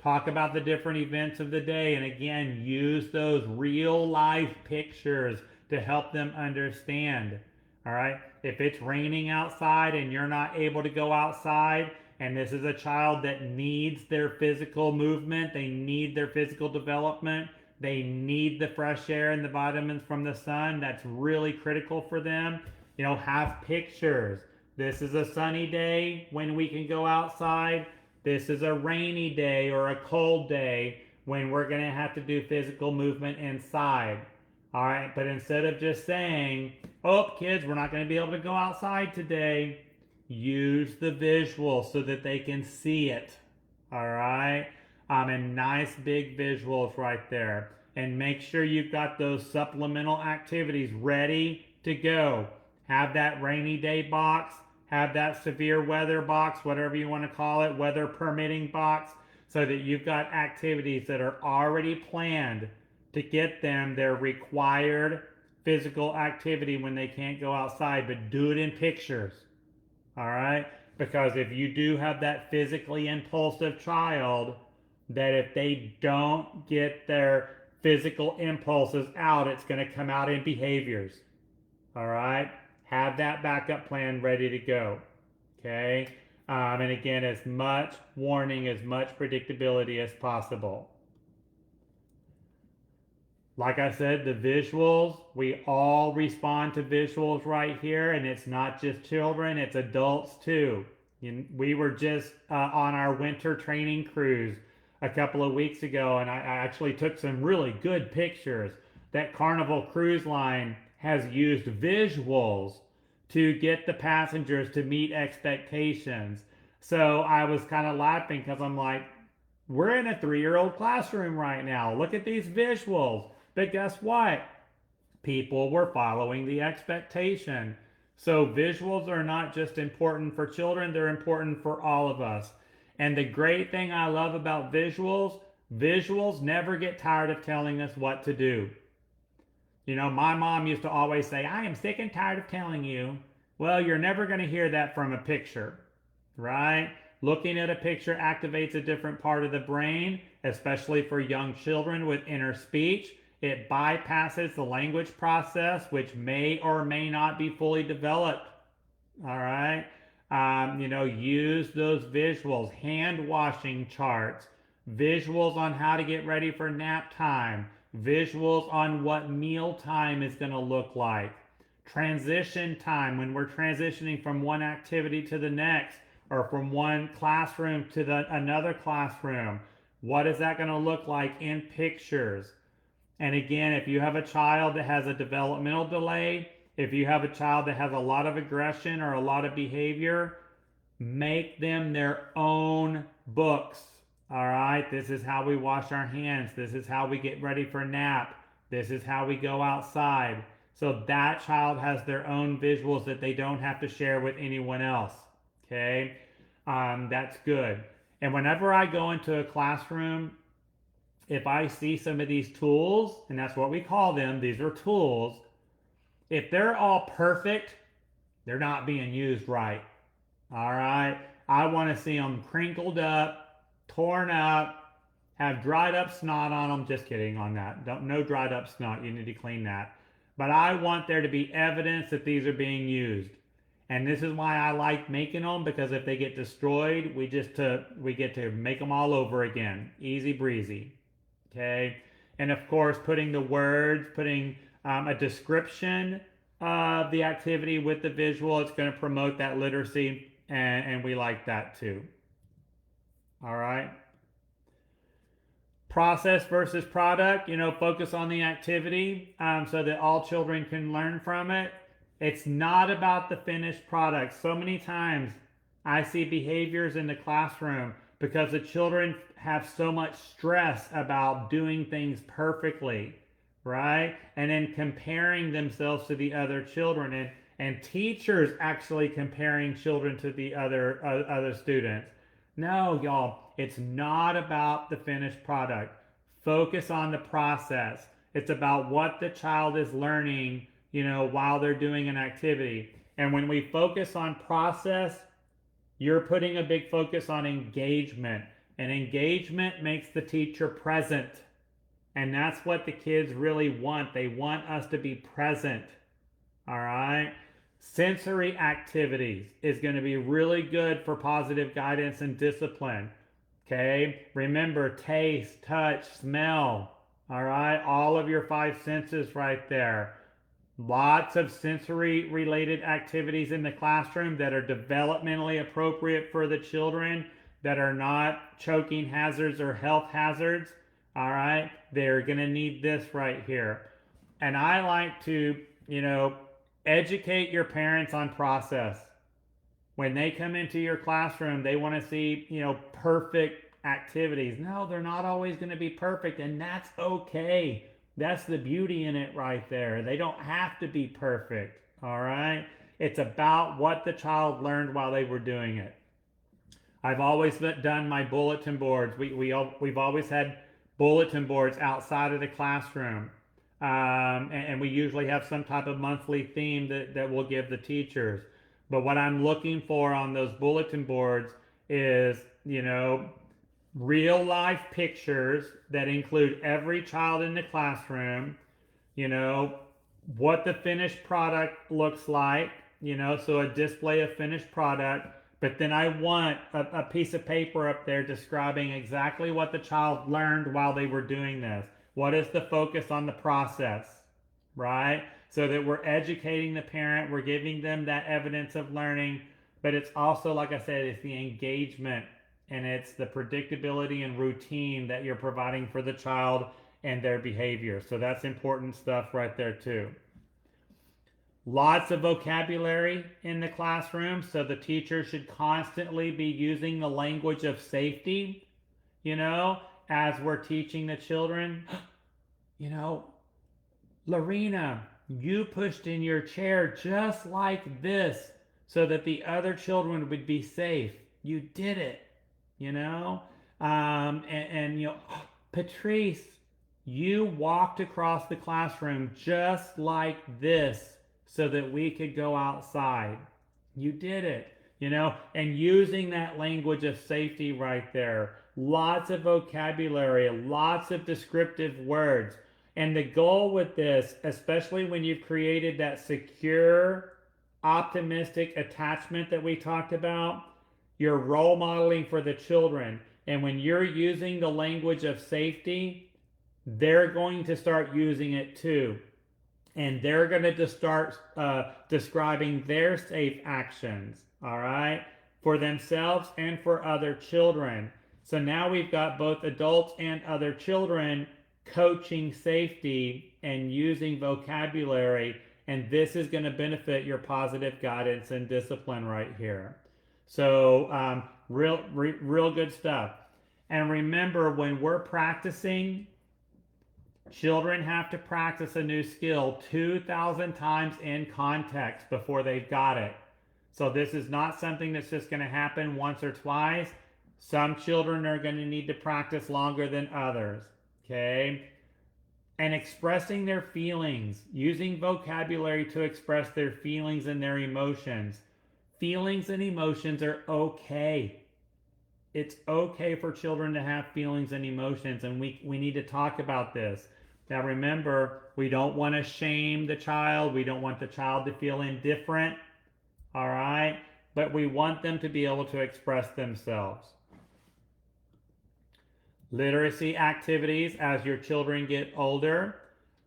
Talk about the different events of the day, and again, use those real life pictures to help them understand. All right, if it's raining outside and you're not able to go outside, and this is a child that needs their physical movement, they need their physical development, they need the fresh air and the vitamins from the sun, that's really critical for them. Have pictures. This is a sunny day when we can go outside. This is a rainy day or a cold day when we're going to have to do physical movement inside. All right, but instead of just saying, oh, kids, we're not going to be able to go outside today, use the visual so that they can see it. All right, and nice big visuals right there. And make sure you've got those supplemental activities ready to go. Have that rainy day box, have that severe weather box, whatever you want to call it, weather permitting box, so that you've got activities that are already planned to get them their required physical activity when they can't go outside, but do it in pictures. All right? Because if you do have that physically impulsive child, that if they don't get their physical impulses out, it's going to come out in behaviors. All right? Have that backup plan ready to go. Okay? And again, as much warning, as much predictability as possible. Like I said, the visuals, we all respond to visuals right here, and it's not just children, it's adults too. We were just on our winter training cruise a couple of weeks ago, and I actually took some really good pictures. That Carnival Cruise Line has used visuals to get the passengers to meet expectations. So I was kind of laughing because I'm like, we're in a 3-year-old classroom right now. Look at these visuals. But guess what? People were following the expectation. So visuals are not just important for children, they're important for all of us. And the great thing I love about visuals, visuals never get tired of telling us what to do. My mom used to always say, I am sick and tired of telling you. Well, you're never going to hear that from a picture, right? Looking at a picture activates a different part of the brain, especially for young children with inner speech. It bypasses the language process, which may or may not be fully developed. All right. Use those visuals, hand washing charts, visuals on how to get ready for nap time, visuals on what meal time is going to look like, transition time when we're transitioning from one activity to the next, or from one classroom to another classroom. What is that going to look like in pictures? And again, if you have a child that has a developmental delay, if you have a child that has a lot of aggression or a lot of behavior, make them their own books. All right, this is how we wash our hands. This is how we get ready for nap. This is how we go outside. So that child has their own visuals that they don't have to share with anyone else. Okay, that's good. And whenever I go into a classroom, if I see some of these tools, and that's what we call them, these are tools, if they're all perfect, they're not being used right. All right, I want to see them crinkled up, torn up, have dried up snot on them. Just kidding on that. No dried up snot. You need to clean that. But I want there to be evidence that these are being used. And this is why I like making them, because if they get destroyed, we get to make them all over again. Easy breezy. Okay. And of course, putting the words, putting a description of the activity with the visual. It's going to promote that literacy, and we like that too. All right. Process versus product, focus on the activity so that all children can learn from it. It's not about the finished product. So many times I see behaviors in the classroom because the children have so much stress about doing things perfectly, right? And then comparing themselves to the other children, and teachers actually comparing children to the other students. No, y'all, it's not about the finished product. Focus on the process. It's about what the child is learning, while they're doing an activity. And when we focus on process, you're putting a big focus on engagement. And engagement makes the teacher present. And that's what the kids really want. They want us to be present. All right? Sensory activities is going to be really good for positive guidance and discipline. Okay? Remember, taste, touch, smell. All right? All of your 5 senses right there. Lots of sensory related activities in the classroom that are developmentally appropriate for the children, that are not choking hazards or health hazards. All right? They're going to need this right here. And I like to, educate your parents on process. When they come into your classroom, they want to see, perfect activities. No, they're not always going to be perfect, and that's okay. That's the beauty in it right there. They don't have to be perfect, all right? It's about what the child learned while they were doing it. I've always done my bulletin boards. We've always had bulletin boards outside of the classroom. And we usually have some type of monthly theme that we'll give the teachers. But what I'm looking for on those bulletin boards is, real life pictures that include every child in the classroom, what the finished product looks like, so a display of finished product. But then I want a piece of paper up there describing exactly what the child learned while they were doing this. What is the focus on the process, right? So that we're educating the parent, we're giving them that evidence of learning, but it's also, like I said, it's the engagement and it's the predictability and routine that you're providing for the child and their behavior. So that's important stuff right there too. Lots of vocabulary in the classroom, so the teacher should constantly be using the language of safety, as we're teaching the children. Lorena, you pushed in your chair just like this so that the other children would be safe. You did it, Patrice, you walked across the classroom just like this so that we could go outside. You did it, and using that language of safety right there. Lots of vocabulary, lots of descriptive words. And the goal with this, especially when you've created that secure, optimistic attachment that we talked about, you're role modeling for the children. And when you're using the language of safety, they're going to start using it too. And they're going to start describing their safe actions, all right, for themselves and for other children. So now we've got both adults and other children coaching safety and using vocabulary, and this is going to benefit your positive guidance and discipline right here. So real good stuff. And remember, when we're practicing, children have to practice a new skill 2,000 times in context before they've got it. So this is not something that's just going to happen once or twice. Some children are going to need to practice longer than others, okay? And expressing their feelings, using vocabulary to express their feelings and their emotions. Feelings and emotions are okay. It's okay for children to have feelings and emotions, and we need to talk about this. Now remember, we don't want to shame the child. We don't want the child to feel indifferent, all right? But we want them to be able to express themselves. Literacy activities as your children get older.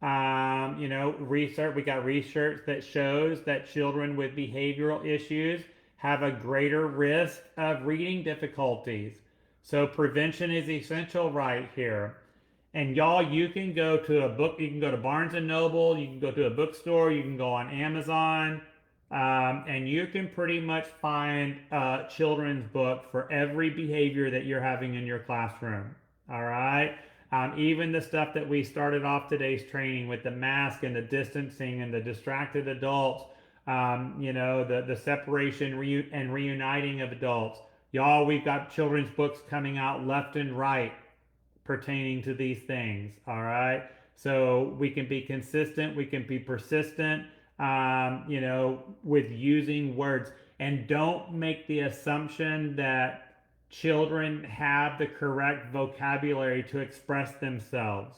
Research, we got research that shows that children with behavioral issues have a greater risk of reading difficulties. So prevention is essential right here. And y'all, you can go to you can go to Barnes and Noble, you can go to a bookstore, you can go on Amazon, and you can pretty much find a children's book for every behavior that you're having in your classroom. All right. Even the stuff that we started off today's training with the mask and the distancing and the distracted adults, the separation and reuniting of adults. Y'all, we've got children's books coming out left and right pertaining to these things. All right. So we can be consistent, we can be persistent, with using words. And don't make the assumption that children have the correct vocabulary to express themselves.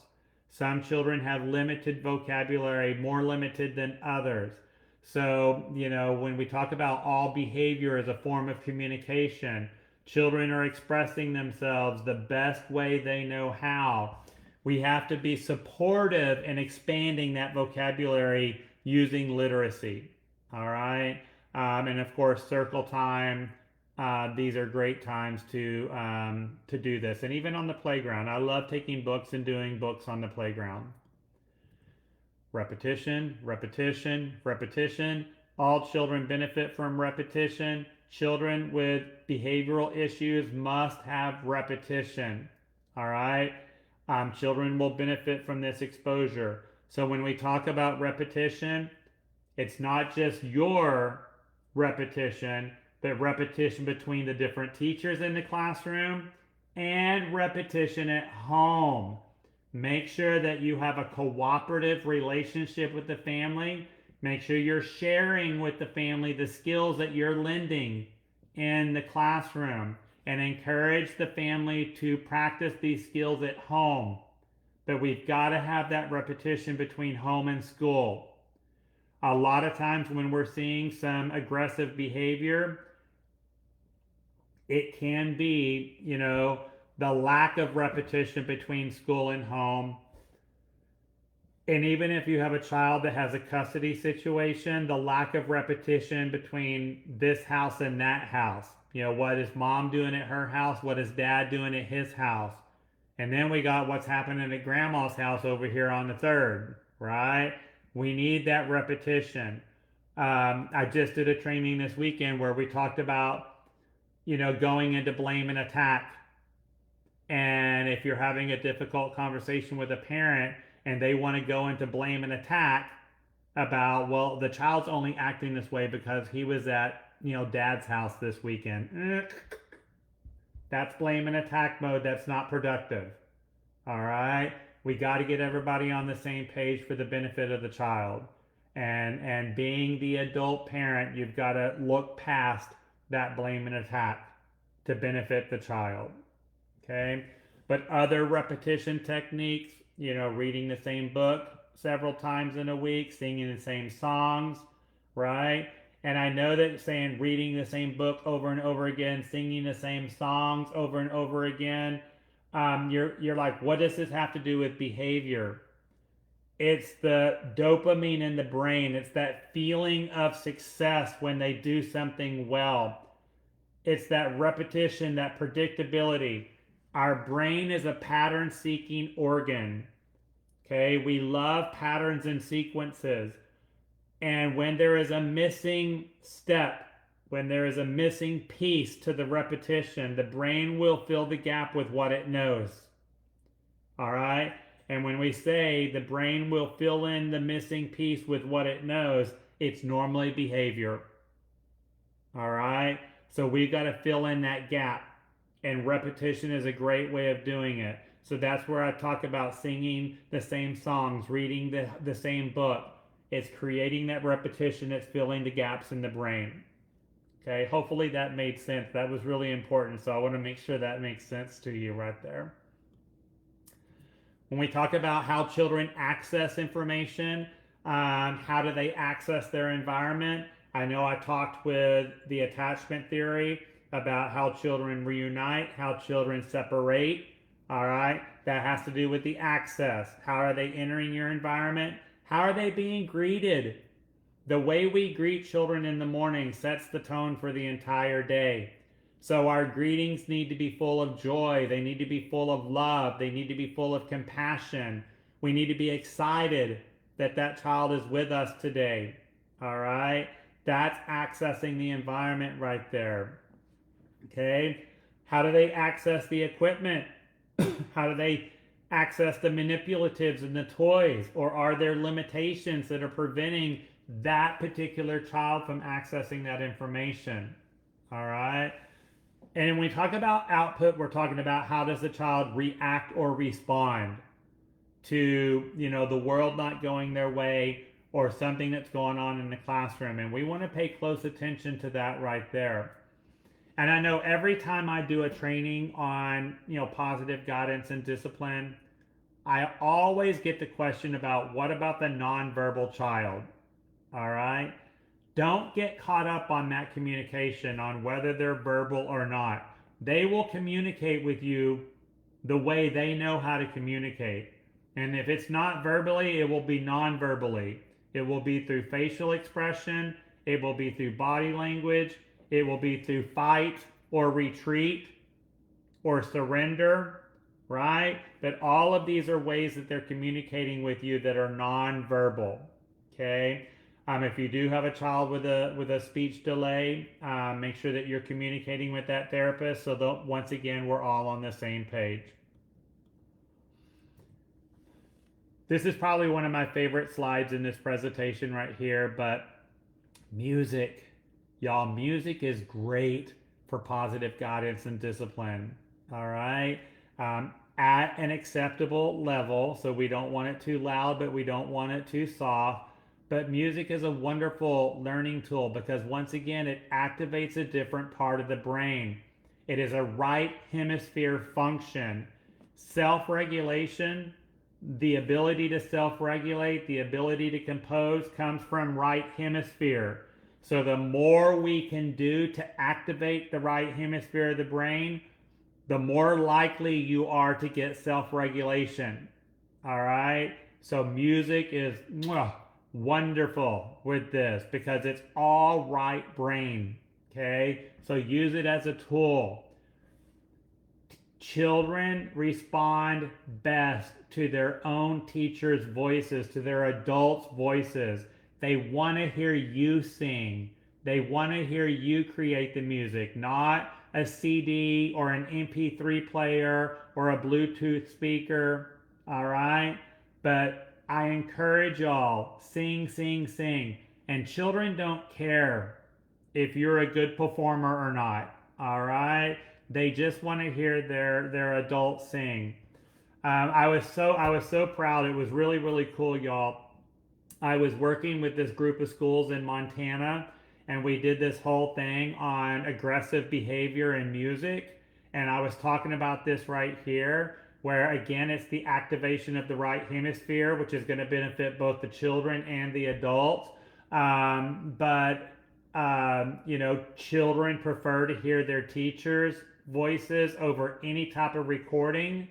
Some children have limited vocabulary, more limited than others. So, when we talk about all behavior as a form of communication, children are expressing themselves the best way they know how. We have to be supportive in expanding that vocabulary using literacy. All right. And of course, circle time. These are great times to do this. And even on the playground, I love taking books and doing books on the playground. Repetition, repetition, repetition. All children benefit from repetition. Children with behavioral issues must have repetition. All right. Children will benefit from this exposure. So when we talk about repetition, it's not just your repetition, but repetition between the different teachers in the classroom and repetition at home. Make sure that you have a cooperative relationship with the family. Make sure you're sharing with the family the skills that you're lending in the classroom, and encourage the family to practice these skills at home. But we've got to have that repetition between home and school. A lot of times when we're seeing some aggressive behavior, it can be, the lack of repetition between school and home. And even if you have a child that has a custody situation, the lack of repetition between this house and that house. What is mom doing at her house? What is dad doing at his house? And then we got what's happening at grandma's house over here on the third, right? We need that repetition. I just did a training this weekend where we talked about, going into blame and attack. And if you're having a difficult conversation with a parent and they want to go into blame and attack about, well, the child's only acting this way because he was at, dad's house this weekend. That's blame and attack mode. That's not productive. All right. We got to get everybody on the same page for the benefit of the child. And being the adult parent, you've got to look past that blame and attack to benefit the child. Okay. But other repetition techniques, reading the same book several times in a week, singing the same songs, right? And I know that saying reading the same book over and over again, singing the same songs over and over again, you're like, what does this have to do with behavior? It's the dopamine in the brain. It's that feeling of success when they do something well. It's that repetition, that predictability. Our brain is a pattern-seeking organ. Okay, we love patterns and sequences. And when there is a missing step, when there is a missing piece to the repetition, the brain will fill the gap with what it knows. All right? And when we say the brain will fill in the missing piece with what it knows, it's normally behavior. All right? So we've got to fill in that gap. And repetition is a great way of doing it. So that's where I talk about singing the same songs, reading the same book. It's creating that repetition that's filling the gaps in the brain. Okay, hopefully that made sense. That was really important, so I want to make sure that makes sense to you right there. When we talk about how children access information, how do they access their environment? I know I talked with the attachment theory about how children reunite, how children separate. All right, that has to do with the access. How are they entering your environment? How are they being greeted? The way we greet children in the morning sets the tone for the entire day. So our greetings need to be full of joy. They need to be full of love. They need to be full of compassion. We need to be excited that that child is with us today. All right? That's accessing the environment right there. Okay? How do they access the equipment? How do they access the manipulatives and the toys? Or are there limitations that are preventing that particular child from accessing that information? All right. And when we talk about output, we're talking about how does the child react or respond to, the world not going their way or something that's going on in the classroom. And we want to pay close attention to that right there. And I know every time I do a training on, positive guidance and discipline, I always get the question about what about the nonverbal child? All right. Don't get caught up on that communication, on whether they're verbal or not. They will communicate with you the way they know how to communicate. And if it's not verbally, it will be non-verbally. It will be through facial expression. It will be through body language. It will be through fight or retreat or surrender, right? But all of these are ways that they're communicating with you that are non-verbal, okay? If you do have a child with a speech delay, make sure that you're communicating with that therapist so that once again we're all on the same page. This is probably one of my favorite slides in this presentation right here, but music. Y'all, music is great for positive guidance and discipline. All right. At an acceptable level. So we don't want it too loud, but we don't want it too soft. But music is a wonderful learning tool because once again, it activates a different part of the brain. It is a right hemisphere function. Self-regulation, the ability to self-regulate, the ability to compose comes from right hemisphere. So the more we can do to activate the right hemisphere of the brain, the more likely you are to get self-regulation. All right? So music is wonderful with this because it's all right brain. Okay? So use it as a tool. Children respond best to their own teachers' voices, to their adults' voices. They want to hear you sing. They want to hear you create the music, not a CD or an MP3 player or a Bluetooth speaker. All right? But I encourage y'all, sing, sing, sing. And children don't care if you're a good performer or not. All right? They just want to hear their adults sing. I was so proud. It was really, really cool, y'all. I was working with this group of schools in Montana, and we did this whole thing on aggressive behavior in music. And I was talking about this right here, where again, it's the activation of the right hemisphere, which is going to benefit both the children and the adults. Children prefer to hear their teachers' voices over any type of recording.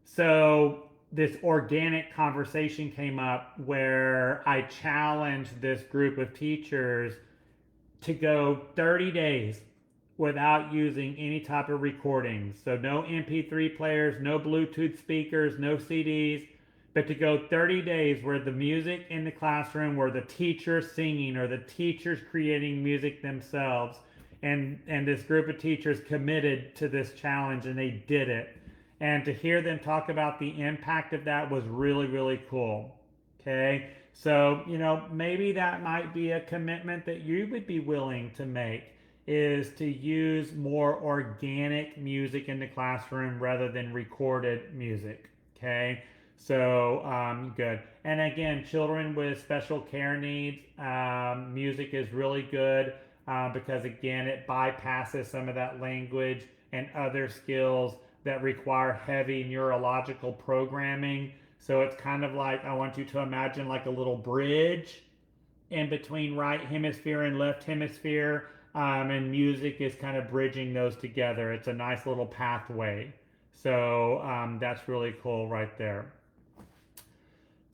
So this organic conversation came up where I challenged this group of teachers to go 30 days without using any type of recordings. So no MP3 players, no Bluetooth speakers, no CDs, but to go 30 days where the music in the classroom, where the teachers singing or the teachers creating music themselves. And this group of teachers committed to this challenge and they did it. And to hear them talk about the impact of that was really, really cool. Okay. So, maybe that might be a commitment that you would be willing to make, is to use more organic music in the classroom rather than recorded music. Okay. So, good. And again, children with special care needs, music is really good because again, it bypasses some of that language and other skills that require heavy neurological programming. So it's kind of like, I want you to imagine like a little bridge in between right hemisphere and left hemisphere. And music is kind of bridging those together. It's a nice little pathway. So that's really cool right there.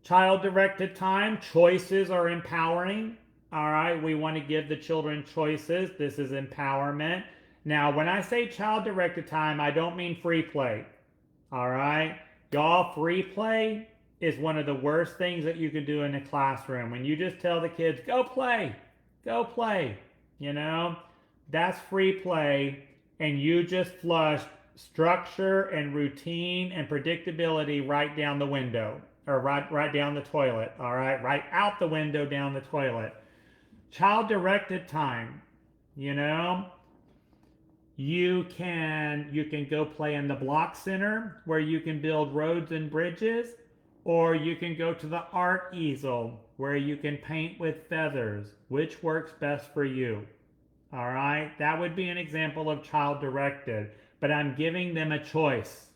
Child-directed time, choices are empowering. All right, we want to give the children choices. This is empowerment. Now, when I say child-directed time, I don't mean free play. All right, y'all, free play is one of the worst things that you can do in a classroom. When you just tell the kids, go play, you know, that's free play, and you just flush structure and routine and predictability right down the window, or right down the toilet. All right out the window, down the toilet. Child directed time, you know, you can go play in the block center where you can build roads and bridges, or you can go to the art easel where you can paint with feathers. Which works best for you? All right, that would be an example of child directed, but I'm giving them a choice.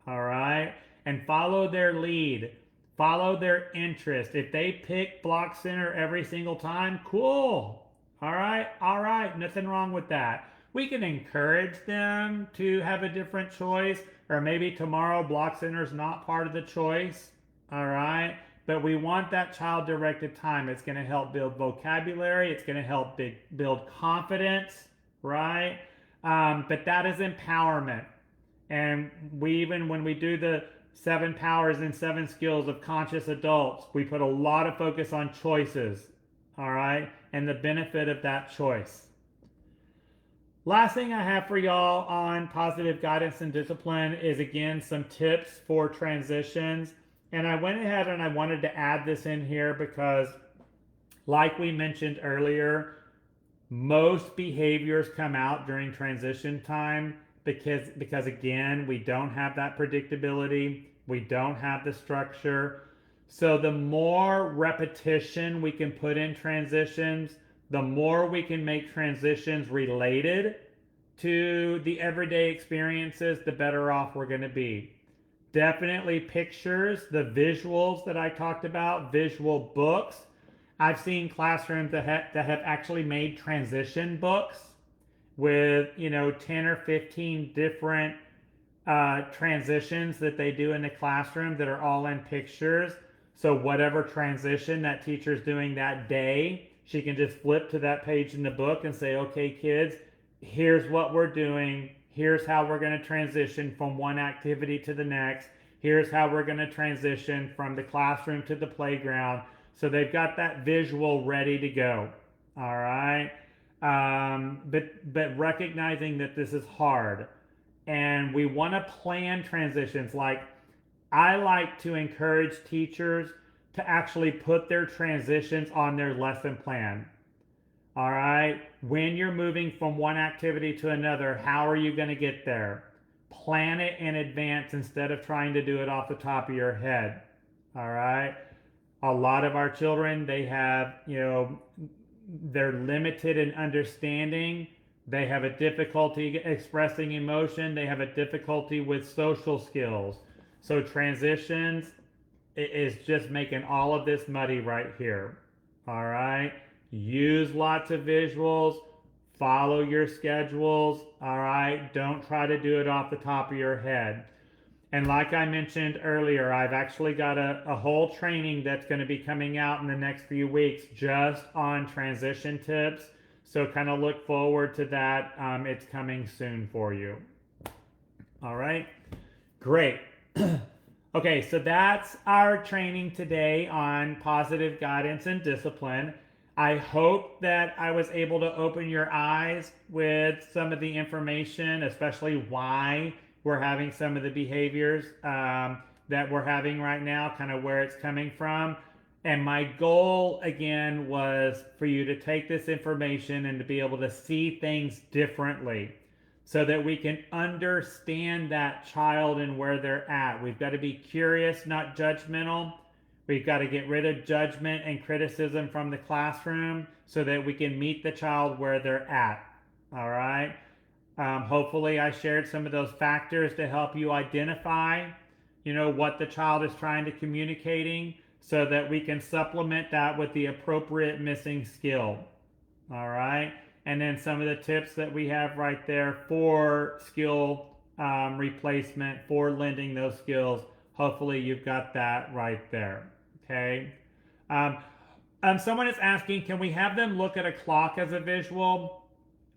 All right, and follow their lead, follow their interest. If they pick block center every single time, cool. All right, nothing wrong with that. We can encourage them to have a different choice, or maybe tomorrow block center is not part of the choice. All right, but we want that child directed time. It's going to help build vocabulary, it's going to help build confidence, right? But that is empowerment. And when we do the 7 powers and 7 skills of conscious adults, we put a lot of focus on choices, all right, and the benefit of that choice. Last thing I have for y'all on positive guidance and discipline is, again, some tips for transitions. And I went ahead and I wanted to add this in here because, like we mentioned earlier, most behaviors come out during transition time because again, we don't have that predictability, we don't have the structure. So the more repetition we can put in transitions, the more we can make transitions related to the everyday experiences, the better off we're going to be. Definitely pictures, the visuals that I talked about, visual books. I've seen classrooms that have actually made transition books with 10 or 15 different transitions that they do in the classroom that are all in pictures. So whatever transition that teacher's doing that day, she can just flip to that page in the book and say, okay, kids, here's what we're doing. Here's how we're going to transition from one activity to the next. Here's how we're going to transition from the classroom to the playground. So they've got that visual ready to go. All right. But recognizing that this is hard, and we want to plan transitions. Like, I like to encourage teachers to actually put their transitions on their lesson plan. All right, when you're moving from one activity to another, how are you going to get there? Plan it in advance instead of trying to do it off the top of your head. All right, a lot of our children, they have, they're limited in understanding. They have a difficulty expressing emotion. They have a difficulty with social skills. So transitions is just making all of this muddy right here. All right. Use lots of visuals. Follow your schedules. All right. Don't try to do it off the top of your head. And like I mentioned earlier, I've actually got a whole training that's going to be coming out in the next few weeks just on transition tips. So kind of look forward to that. It's coming soon for you. All right. Great. Okay, so that's our training today on positive guidance and discipline. I hope that I was able to open your eyes with some of the information, especially why we're having some of the behaviors that we're having right now, kind of where it's coming from. And my goal, again, was for you to take this information and to be able to see things differently so that we can understand that child and where they're at. We've got to be curious, not judgmental. We've got to get rid of judgment and criticism from the classroom so that we can meet the child where they're at. All right? Hopefully I shared some of those factors to help you identify, what the child is trying to communicating, so that we can supplement that with the appropriate missing skill. All right? And then some of the tips that we have right there for skill replacement for lending those skills. Hopefully you've got that right there. Okay. Um, Someone is asking, can we have them look at a clock as a visual?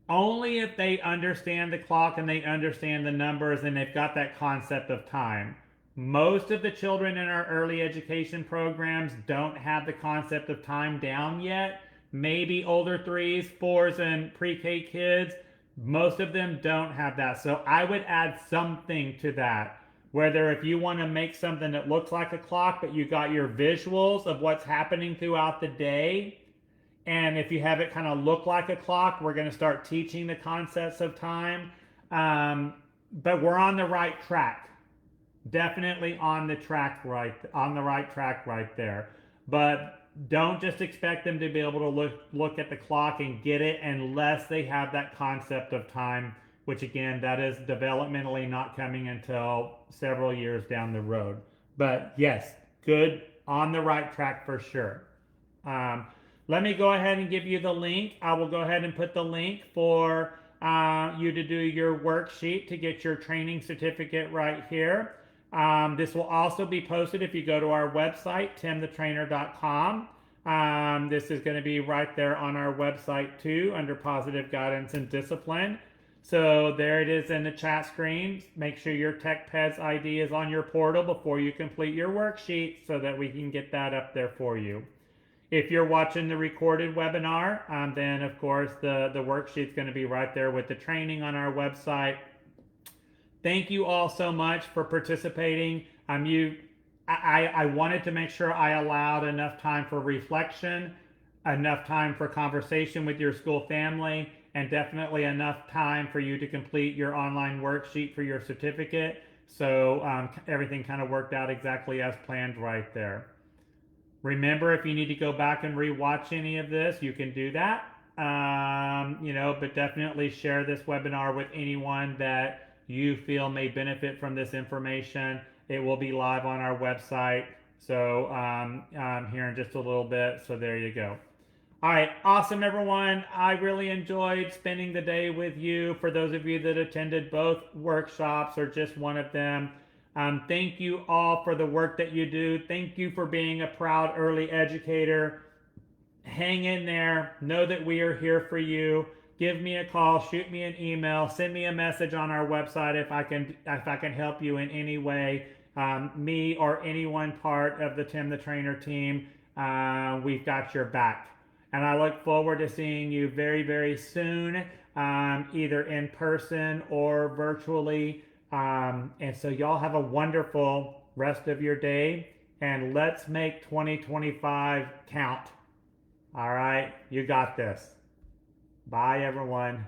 Only if they understand the clock and they understand the numbers and they've got that concept of time. Most of the children in our early education programs don't have the concept of time down yet. Maybe older threes, fours, and pre-K kids. Most of them don't have that. So I would add something to that. Whether if you want to make something that looks like a clock, but you got your visuals of what's happening throughout the day, and if you have it kind of look like a clock, we're going to start teaching the concepts of time. But we're on the right track. Definitely on the right track right there. But don't just expect them to be able to look at the clock and get it unless they have that concept of time, which again, that is developmentally not coming until several years down the road. But yes, good, on the right track for sure. Let me go ahead and give you the link. I will go ahead and put the link for you to do your worksheet to get your training certificate right here. This will also be posted if you go to our website, timthetrainer.com. This is going to be right there on our website too, under Positive Guidance and Discipline. So there it is in the chat screen. Make sure your TechPeds ID is on your portal before you complete your worksheet so that we can get that up there for you. If you're watching the recorded webinar, then of course the worksheet's going to be right there with the training on our website. Thank you all so much for participating. I wanted to make sure I allowed enough time for reflection, enough time for conversation with your school family, and definitely enough time for you to complete your online worksheet for your certificate. So everything kind of worked out exactly as planned right there. Remember, if you need to go back and rewatch any of this, you can do that. But definitely share this webinar with anyone that you feel may benefit from this information. It will be live on our website. So here in just a little bit. So there you go. All right, awesome, everyone. I really enjoyed spending the day with you. For those of you that attended both workshops or just one of them, thank you all for the work that you do. Thank you for being a proud early educator. Hang in there. Know that we are here for you. Give me a call, shoot me an email, send me a message on our website if I can help you in any way. Me or anyone part of the Tim the Trainer team, we've got your back. And I look forward to seeing you very, very soon, either in person or virtually. And so y'all have a wonderful rest of your day, and let's make 2025 count. All right, you got this. Bye, everyone.